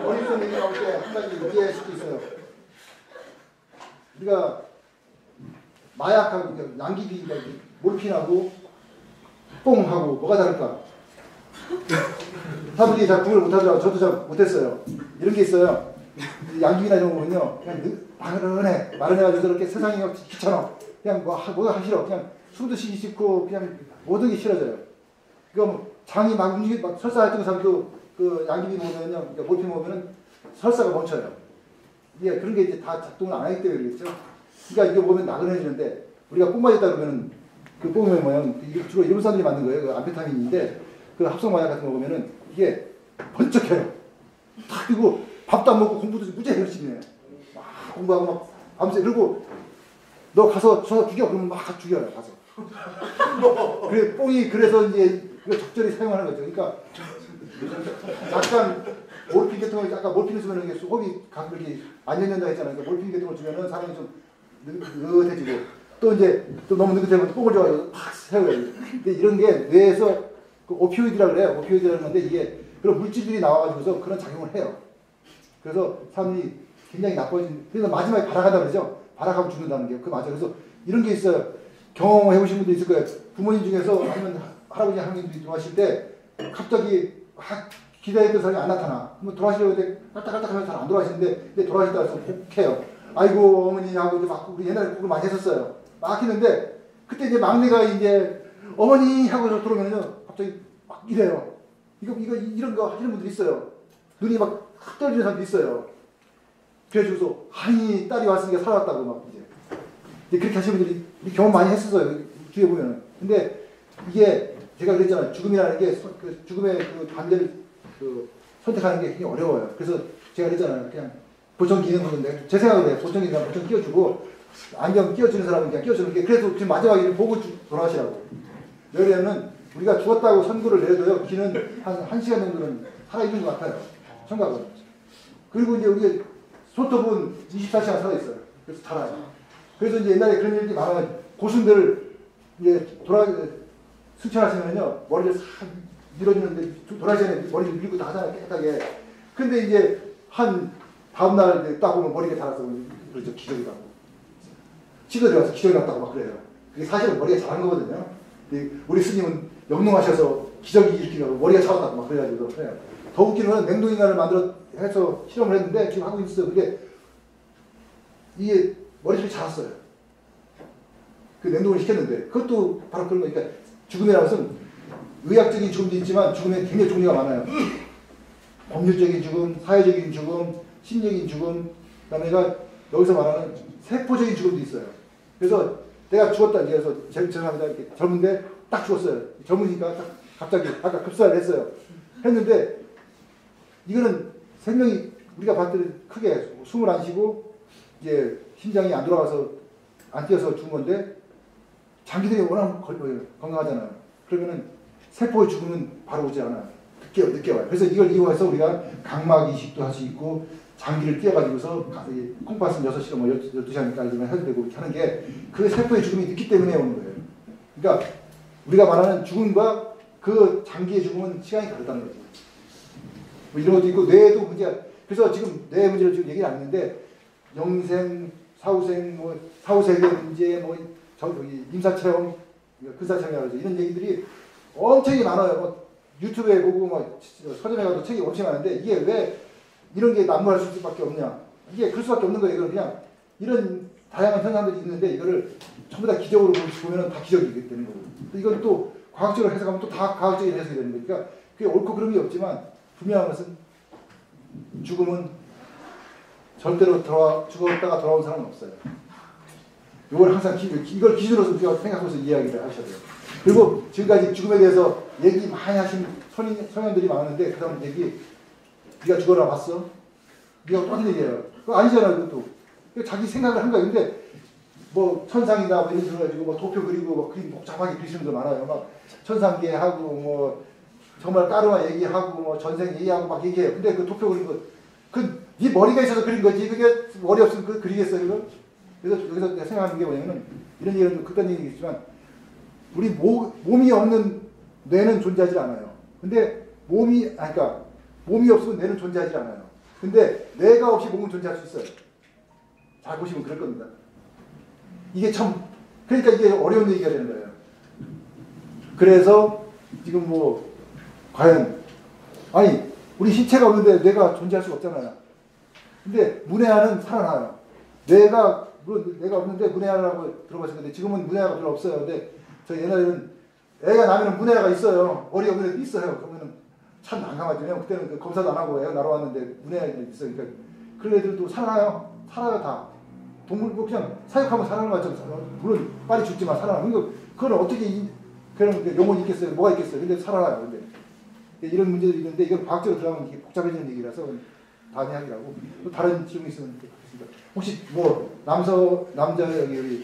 머릿속 얘기 나올 때 한 가지 이해할 수도 있어요. 우리가 마약하고 양귀비가 몰핀하고 뽕하고 뭐가 다를까? 사람들이 잘 구분을 못하더라고요. 저도 잘 못했어요. 이런 게 있어요. 양귀비나 이런 거는요, 그냥 마른해가지고 이렇게 세상이 귀찮아. 그냥 뭐가 하기 싫어. 그냥 숨도 쉬기 싫고 그냥 모든 게 싫어져요. 그러니까 뭐 장이 막 움직이고 막 설사했던 사람도 그 양귀비 먹으면요, 그러니까 몰핀 먹으면은 설사가 멈춰요. 이게 그런 게 이제 다 작동을 안 하기 때문에 그렇죠. 그러니까 이거 보면 나그네지는데 우리가 뽕 맞았다 그러면은 그 뽕의 모양 이게 주로 일본 사람들이 만든 거예요. 그 암페타민인데 그 합성 마약 같은 거 보면은 이게 번쩍해요. 탁 그리고 밥도 안 먹고 공부도 무지하게 열심히 해요. 막 공부하고 막 밤새 그리고 너 가서 저 죽여 그러면 막 죽여요 가서. 그래 뽕이 그래서 이제 이거 적절히 사용하는 거죠. 그러니까 약간 몰핀 같은 거 아까 몰핀을 쓰면 이게 호흡이 가끔 이렇게 안 열린다 했잖아요. 그러니까 몰핀 같은 걸 주면은 사람이 좀 느긋해지고 또 이제 또 너무 느긋해지면 뽕을 줘가지고 팍 세워요. 근데 이런 게 뇌에서 그 오피오이드라고 그래요. 오피오이드라는 건데 이게 그런 물질들이 나와가지고서 그런 작용을 해요. 그래서 사람이 굉장히 나빠진. 그래서 마지막에 발악하다 그러죠. 발악하고 죽는다는 게 그 맞아요. 그래서 이런 게 있어요. 경험해보신 분도 있을 거예요. 부모님 중에서 아니면 할아버지 할머니들이 돌아가실 때 갑자기 기다렸던 사람이 안 나타나. 그럼 돌아가시려고 할 때 깔딱깔딱 하면 잘 안 돌아가시는데 근데 돌아가시다 해서 혹해요. 아이고 어머니 하고 이제 막 우리 옛날에 그걸 많이 했었어요. 막 했는데 그때 이제 막내가 이제 어머니 하고 들어오면요 갑자기 막 이래요. 이런 거 하시는 분들이 있어요. 눈이 막 확 떨어지는 사람도 있어요. 그래가지고서 아니 딸이 왔으니까 살아왔다고 막 이제 그렇게 하시는 분들이 경험 많이 했었어요. 뒤에 보면은. 근데 이게 제가 그랬잖아요. 죽음이라는 게 그 죽음의 그 반대를 그 선택하는 게 굉장히 어려워요. 그래서 제가 그랬잖아요. 그냥 보청 기능 건데 제 생각으로 해요. 보청 기능 보청 끼워주고 안경 끼워주는 사람은 그냥 끼워주는 게 그래서 지금 마지막에 보고 돌아가시라고. 왜냐면 우리가 죽었다고 선고를 내려도요. 귀는 한 1시간 정도는 살아있는 것 같아요. 청각은. 그리고 이제 우리 손톱은 24시간 살아있어요. 그래서 달아요. 그래서 이제 옛날에 그런 일이 많아요. 고순들 이제 승천하시면요. 머리를 싹 밀어주는데 돌아가기 전에 머리를 밀고 다 하잖아요. 깨끗하게. 근데 이제 한 다음날 딱 보면 머리가 자라서 그렇죠. 기적이라고. 치료를 와서 기적이 났다고 막 그래요. 그게 사실은 머리가 자란 거거든요. 우리 스님은 영롱하셔서 기적이 일으키려고 머리가 자랐다고 막 그래가지고 그래요. 더 웃기는 건 냉동인간을 해서 실험을 했는데 지금 하고 있어요. 이게 머리털이 자랐어요. 그 냉동을 시켰는데 그것도 바로 그런 거니까 죽음이라는 것은 의학적인 죽음도 있지만 죽음에 굉장히 종류가 많아요. 법률적인 죽음, 사회적인 죽음, 심리적인 죽음, 그다음에 여기서 말하는 세포적인 죽음도 있어요. 그래서 내가 죽었다 그래서 죄송합니다 이렇게 젊은데 딱 죽었어요. 젊으니까 딱 갑자기 아까 급사를 했어요. 했는데 이거는 생명이 우리가 봤을 때 크게 숨을 안 쉬고 이제 심장이 안 돌아가서 안 뛰어서 죽은 건데 장기들이 워낙 건강하잖아요. 그러면은 세포의 죽음은 바로 오지 않아요. 늦게 와요. 그래서 이걸 이용해서 우리가 각막 이식도 할 수 있고 장기를 띄어가지고서 콩팥은 6시간, 뭐 12시간까지만 해도 되고 이렇게 하는 게 그 세포의 죽음이 늦기 때문에 오는 거예요. 그러니까 우리가 말하는 죽음과 그 장기의 죽음은 시간이 다르다는 거죠. 뭐 이런 것도 있고 뇌에도 문제가, 그래서 지금 뇌 문제를 지금 얘기를 안 했는데 영생, 사후생, 뭐 사후세계 문제, 뭐 저기 임사체험, 근사체험이라고 하죠. 이런 얘기들이 엄청이 많아요. 뭐 유튜브에 보고 뭐 서점에 가도 책이 엄청 많은데 이게 왜 이런 게 난무할 수밖에 없냐? 이게 그럴 수밖에 없는 거예요. 이건 그냥 이런 다양한 현상들이 있는데 이거를 전부 다 기적으로 보면은 다 기적이게 되는 거고. 이건 또 과학적으로 해석하면 또 다 과학적인 해석이 되는 거니까 그러니까 그게 옳고 그런 게 없지만 분명한 것은 죽음은 절대로 죽었다가 돌아온 사람은 없어요. 이걸 항상 이걸 기준으로 우리가 생각하면서 이야기를 하셔야 돼요. 그리고 지금까지 죽음에 대해서 얘기 많이 하신 성현들이 많은데 그 다음 얘기 네가 죽어라 봤어? 네가 똑같은 얘기예요. 그거 아니잖아요. 그것도 자기 생각을 한 거예요. 근데 뭐 천상이다 뭐 이런 식으로 가지고 뭐 도표 그리고 뭐 그림 복잡하게 그리시는 거 많아요. 막 천상계 하고 뭐 정말 까르마 얘기하고 뭐 전생 얘기하고 막 얘기해요. 근데 그 도표 그린 거 네 머리가 있어서 그린 거지 그게 머리 없으면 그 그리겠어요 이거? 그래서 여기서 내가 생각하는 게 뭐냐면은 이런 얘기는 좀 극단 얘기겠지만 우리 몸이 없는 뇌는 존재하지 않아요. 근데 그러니까 몸이 없으면 뇌는 존재하지 않아요. 근데 뇌가 없이 몸은 존재할 수 있어요. 잘 보시면 그럴 겁니다. 이게 참 그러니까 이게 어려운 얘기가 되는 거예요. 그래서 지금 뭐 과연 아니 우리 신체가 없는데 뇌가 존재할 수가 없잖아요. 근데 문외한은 살아나요. 뇌가 없는데 문외한이라고 들어봤을 건데 지금은 문외한가 별로 없어요. 근데 저 옛날에는 애가 나면은 문외한가 있어요. 머리 없는 애도 있어요. 그러면은 참 난감하죠. 그때는 그 검사도 안 하고 애가 날아왔는데 문외한이 있어요. 그러니까 그런 애들도 살아요 다. 동물 뭐 그냥 사육하면 살아나는 거죠. 물론 빨리 죽지만 살아나는 거. 그건 어떻게 그런 용어가 있겠어요? 뭐가 있겠어요? 근데 살아나요. 근데 이런 문제들이 있는데 이건 과학적으로 들어가면 이게 복잡해지는 얘기라서 다음 이야기라고. 또 다른 질문 있으면 좋겠습니다. 혹시 뭐 남자 여기 우리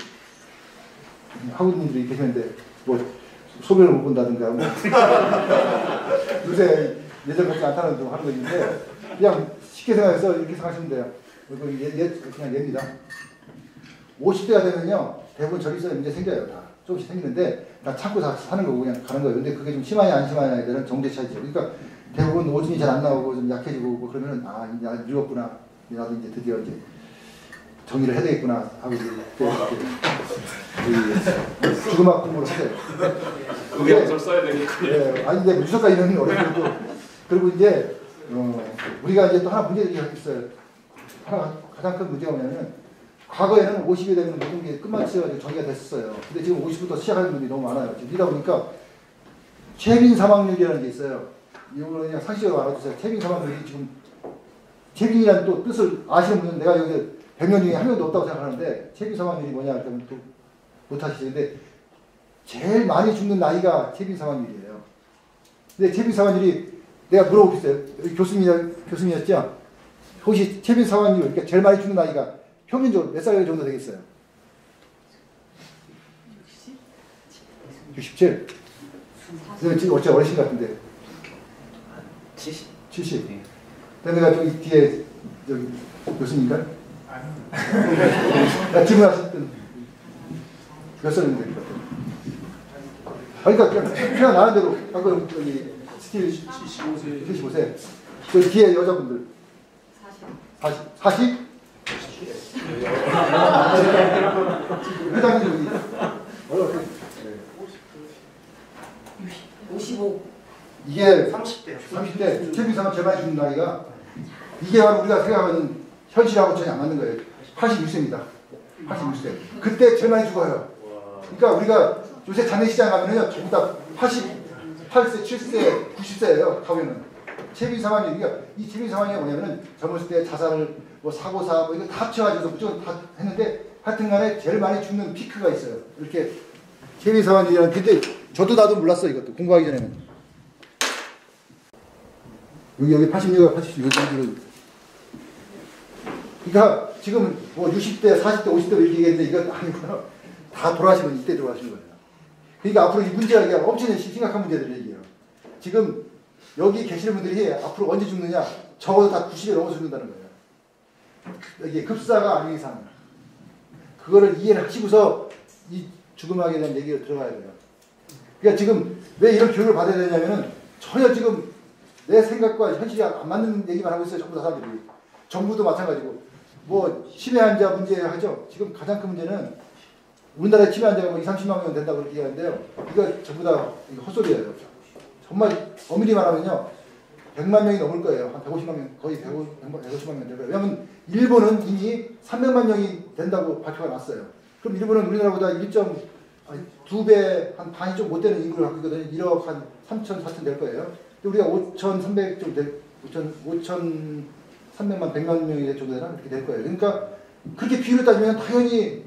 학우님들이 계시는데 뭐 소변을 못 본다든가 뭐 요새 예전 같지 않다는 좀 하는 거 있는데 그냥 쉽게 생각해서 이렇게 생각하시면 돼요. 그냥 얘입니다. 50대가 되면요 대부분 저기서 문제 생겨요. 다 조금씩 생기는데 다 참고 사는 거고 그냥 가는 거예요. 근데 그게 좀 심하냐 안 심하냐에 대한 정제 차이죠. 그러니까 대부분 오줌이 잘 안 나오고 좀 약해지고 뭐 그러면은 이제 늙었구나. 나도 이제 드디어 이제 정리를 해야 되겠구나 하고 이제 죽음학 공부를 하세요. 의학설 써야 되겠군요. 네, 아니 근데 무조건까지는 어렵고 그리고 이제 우리가 이제 또 하나 문제들이 있어요. 가장 큰 문제가 뭐냐면 과거에는 50이 되면 모든 게 끝마치가 정리가 됐었어요. 근데 지금 50부터 시작하는 분들이 너무 많아요. 이러다 보니까 체빈 사망률이라는 게 있어요. 이거는 그냥 상식적으로 알아두세요. 체빈 사망률이 지금 체빈이라는 또 뜻을 아시는 분은 내가 여기 100명 중에 한 명도 없다고 생각하는데 체빈 사망률이 뭐냐 그러면 또 못하시는데 제일 많이 죽는 나이가 체빈 사망률이에요. 근데 체빈 사망률이 내가 물어보겠어요. 교수님이었죠? 혹시 체빈 사망률 그러니까 제일 많이 죽는 나이가 평균적으로 몇 살 정도 되겠어요? 67? 지금 어르신 같은데 70? 그다음에 내가 저기 뒤에 여기 교수님인가? 나 질문하셨던 몇 살인데 그러니까 그냥 나는 대로 아까 여기 스틸 75세 저 뒤에 여자분들 40? 회장님 여기 55. 이게 30대 체비상은 제일 많이 죽는 나이가 이게 바로 우리가 생각하는 현실하고 전혀 안 맞는 거예요. 86세입니다. 86세. 그때 제일 많이 죽어요. 그러니까 우리가 요새 장례시장 가면은요 전부 다 88세, 7세, 90세예요. 가면은 체비상환이 그러니까 이 체비상환이 뭐냐면은 젊었을 때 자살을 뭐 사고사 뭐 이거 다 합쳐가지고 무조건 다 했는데 하여튼간에 제일 많이 죽는 피크가 있어요. 이렇게 체비상환이라는 근데 저도 나도 몰랐어 이것도 공부하기 전에는. 여기 86가 86 그러니까 지금 뭐 60대, 40대, 50대 이렇게 얘기했는데 이거 아니구나. 다 돌아가시면 이때 돌아가시는 거예요. 그러니까 앞으로 이 문제가 엄청 심각한 문제들을 얘기해요. 지금 여기 계시는 분들이 앞으로 언제 죽느냐? 적어도 다 90에 넘어 죽는다는 거예요. 이게 급사가 아닌 이상. 그거를 이해를 하시고서 이 죽음학에 대한 얘기를 들어가야 돼요. 그러니까 지금 왜 이런 교육을 받아야 되냐면은 전혀 지금 내 생각과 현실이 안 맞는 얘기만 하고 있어요. 전부 다 사람들이. 정부도 마찬가지고. 뭐 치매 환자 문제 하죠. 지금 가장 큰 문제는 우리나라의 치매 환자가 뭐 20, 30만 명 된다고 그렇게 얘기하는데요. 이거 전부 다 헛소리예요. 정말 엄밀히 말하면요. 100만 명이 넘을 거예요. 한 150만 명, 거의 150만 명 될 거예요. 왜냐하면 일본은 이미 300만 명이 된다고 발표가 났어요. 그럼 일본은 우리나라보다 2배, 한 반이 좀 못 되는 인구를 갖고 있거든요. 1억 한 3천, 4천 될 거예요. 우리가 5,300 좀 될, 5,300만, 100만 명이 정도 되나? 그렇게 될 거예요. 그러니까 그렇게 비율을 따지면 당연히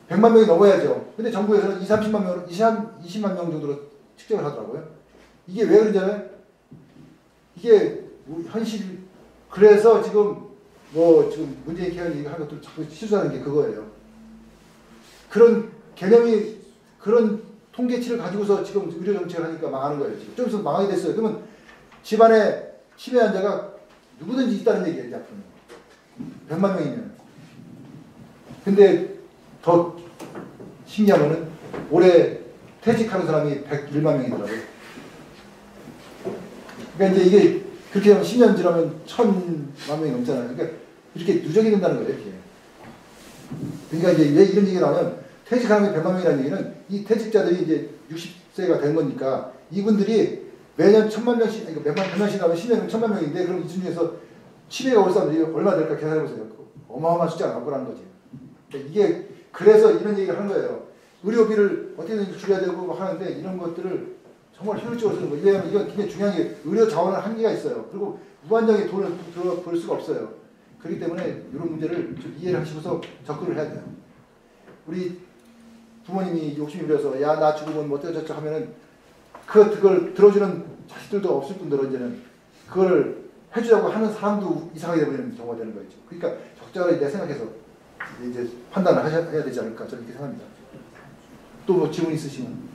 100만 명이 넘어야죠. 근데 정부에서는 20만 명 정도로 측정을 하더라고요. 이게 왜 그러냐면 이게 현실, 그래서 지금 뭐 지금 문재인 케어 얘기하는 것도 자꾸 실수하는 게 그거예요. 그런 개념이, 그런 통계치를 가지고서 지금 의료 정책을 하니까 망하는 거예요. 지금 좀 있으면 망하게 됐어요. 그러면 집안에 치매 환자가 누구든지 있다는 얘기예요. 이제 앞으로는 100만 명이면. 근데 더 신기한 거는 올해 퇴직하는 사람이 101만 명이더라고요. 그러니까 이제 이게 그렇게 하면 10년 지나면 1,000만 명이 넘잖아요. 그러니까 이렇게 누적이 된다는 거예요. 이렇게. 그러니까 이제 왜 이런 얘기를 하면 퇴직하는 게 100만 명이라는 얘기는 이 퇴직자들이 이제 60세가 된 거니까 이분들이 매년 1,000만 명씩, 그러니까 100만씩 나면 10년이면 1,000만 명인데 그럼 이 중에서 치매가 올 사람들이 얼마 될까 계산해보세요. 어마어마한 숫자가 나올 거라는 거지. 그러니까 이게 그래서 이런 얘기를 하는 거예요. 의료비를 어떻게든 줄여야 되고 하는데 이런 것들을 정말 효율적으로 쓰는 거예요. 왜냐하면 이건 굉장히 중요한 게 의료 자원은 한계가 있어요. 그리고 무한정의 돈을 벌 수가 없어요. 그렇기 때문에 이런 문제를 좀 이해를 하시고서 접근을 해야 돼요. 우리 부모님이 욕심이 부려서 야 나 죽으면 뭐 어쩌고저쩌고 하면은 그걸 들어주는 자식들도 없을 뿐더러 이제는 그걸 해주자고 하는 사람도 이상하게 되버리는 경우가 되는 거죠. 그러니까 적절하게 내 생각해서 이제 판단을 해야 되지 않을까 저는 이렇게 생각합니다. 또 뭐 질문 있으시면.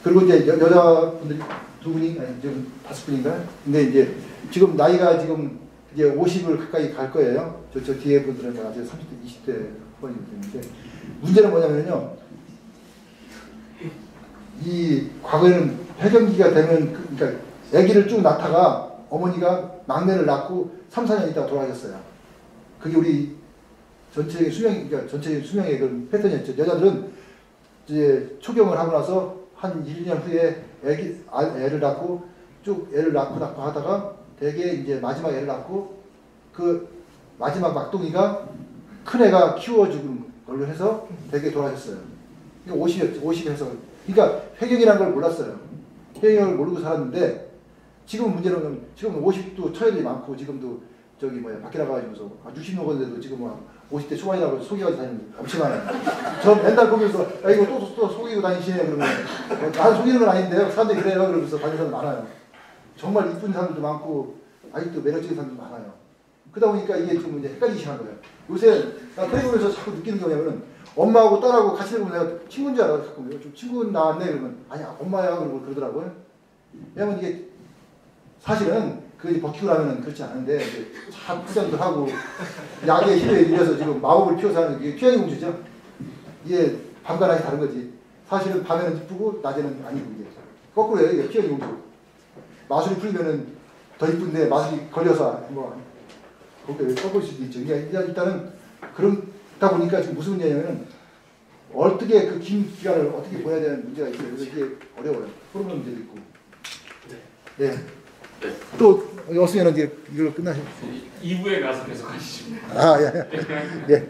그리고 이제 여자분들이 2분이, 아니 지금 5분인가요? 근데 이제 지금 나이가 지금 이제 50을 가까이 갈 거예요. 저 뒤에 분들은 아직 30대, 20대 후반이 되는데 문제는 뭐냐면요. 이 과거에는 폐경기가 되면 그러니까 아기를 쭉 낳다가 어머니가 막내를 낳고 3, 4년 있다가 돌아가셨어요. 그게 우리 전체적인 수명, 그러니까 전체적인 수명의 그런 패턴이었죠. 여자들은 이제 초경을 하고 나서 한 1, 2년 후에 애를 낳고 쭉 애를 낳고 하다가 대개 이제 마지막 애를 낳고 그 마지막 막둥이가 큰 애가 키워주는 걸로 해서 대개 돌아가셨어요. 이게 50에서. 그러니까 폐경이라는 걸 몰랐어요. 폐경을 모르고 살았는데 지금 문제는 지금 50도 처애들이 많고 지금도 저기 뭐야 밖에 나가가지고서 60 넘었는데도 지금 막 50대 초반이라고 속여가지고 다니는 엄청 많아요. 저 맨날 보면서 야 이거 또 속이고 다니시네 그러면 나는 속이는 건 아닌데요. 사람들이 그래요. 그러면서 다니는 사람 많아요. 정말 이쁜 사람들도 많고 아직도 매력적인 사람들도 많아요. 그러다 보니까 이게 좀 이제 헷갈리기 시작한 거예요. 요새 나 텔레비전에서 자꾸 느끼는 게 뭐냐면은 엄마하고 딸하고 같이 읽으면 내가 친구인 줄 알아. 자꾸 좀 친구 나왔네 그러면 아니야 엄마야 그러고 그러더라고요. 왜냐면 이게 사실은 그 버티고 나면은 그렇지 않은데 학생도 하고 약의 힘에 밀려서 지금 마법을 피워서 하는 게 피아니 공주죠. 이게 밤과 낮이 다른 거지. 사실은 밤에는 이쁘고 낮에는 아니고 이게 거꾸로예요. 이게 피아니 공주. 마술이 풀리면은 더 이쁜데 마술이 걸려서 뭐 거기에 꺾을 수도 있죠. 그러니까 일단은 그러다 보니까 지금 무슨 문제냐면은 어떻게 그 긴 기간을 어떻게 보내야 되는 문제가 있어요. 그래서 이게 어려워요. 호르몬 문제도 있고. 네. 네. 또 없으면 이제 이걸로 끝나시죠. 2부에 가서 계속 하시죠. 아, 예. 예.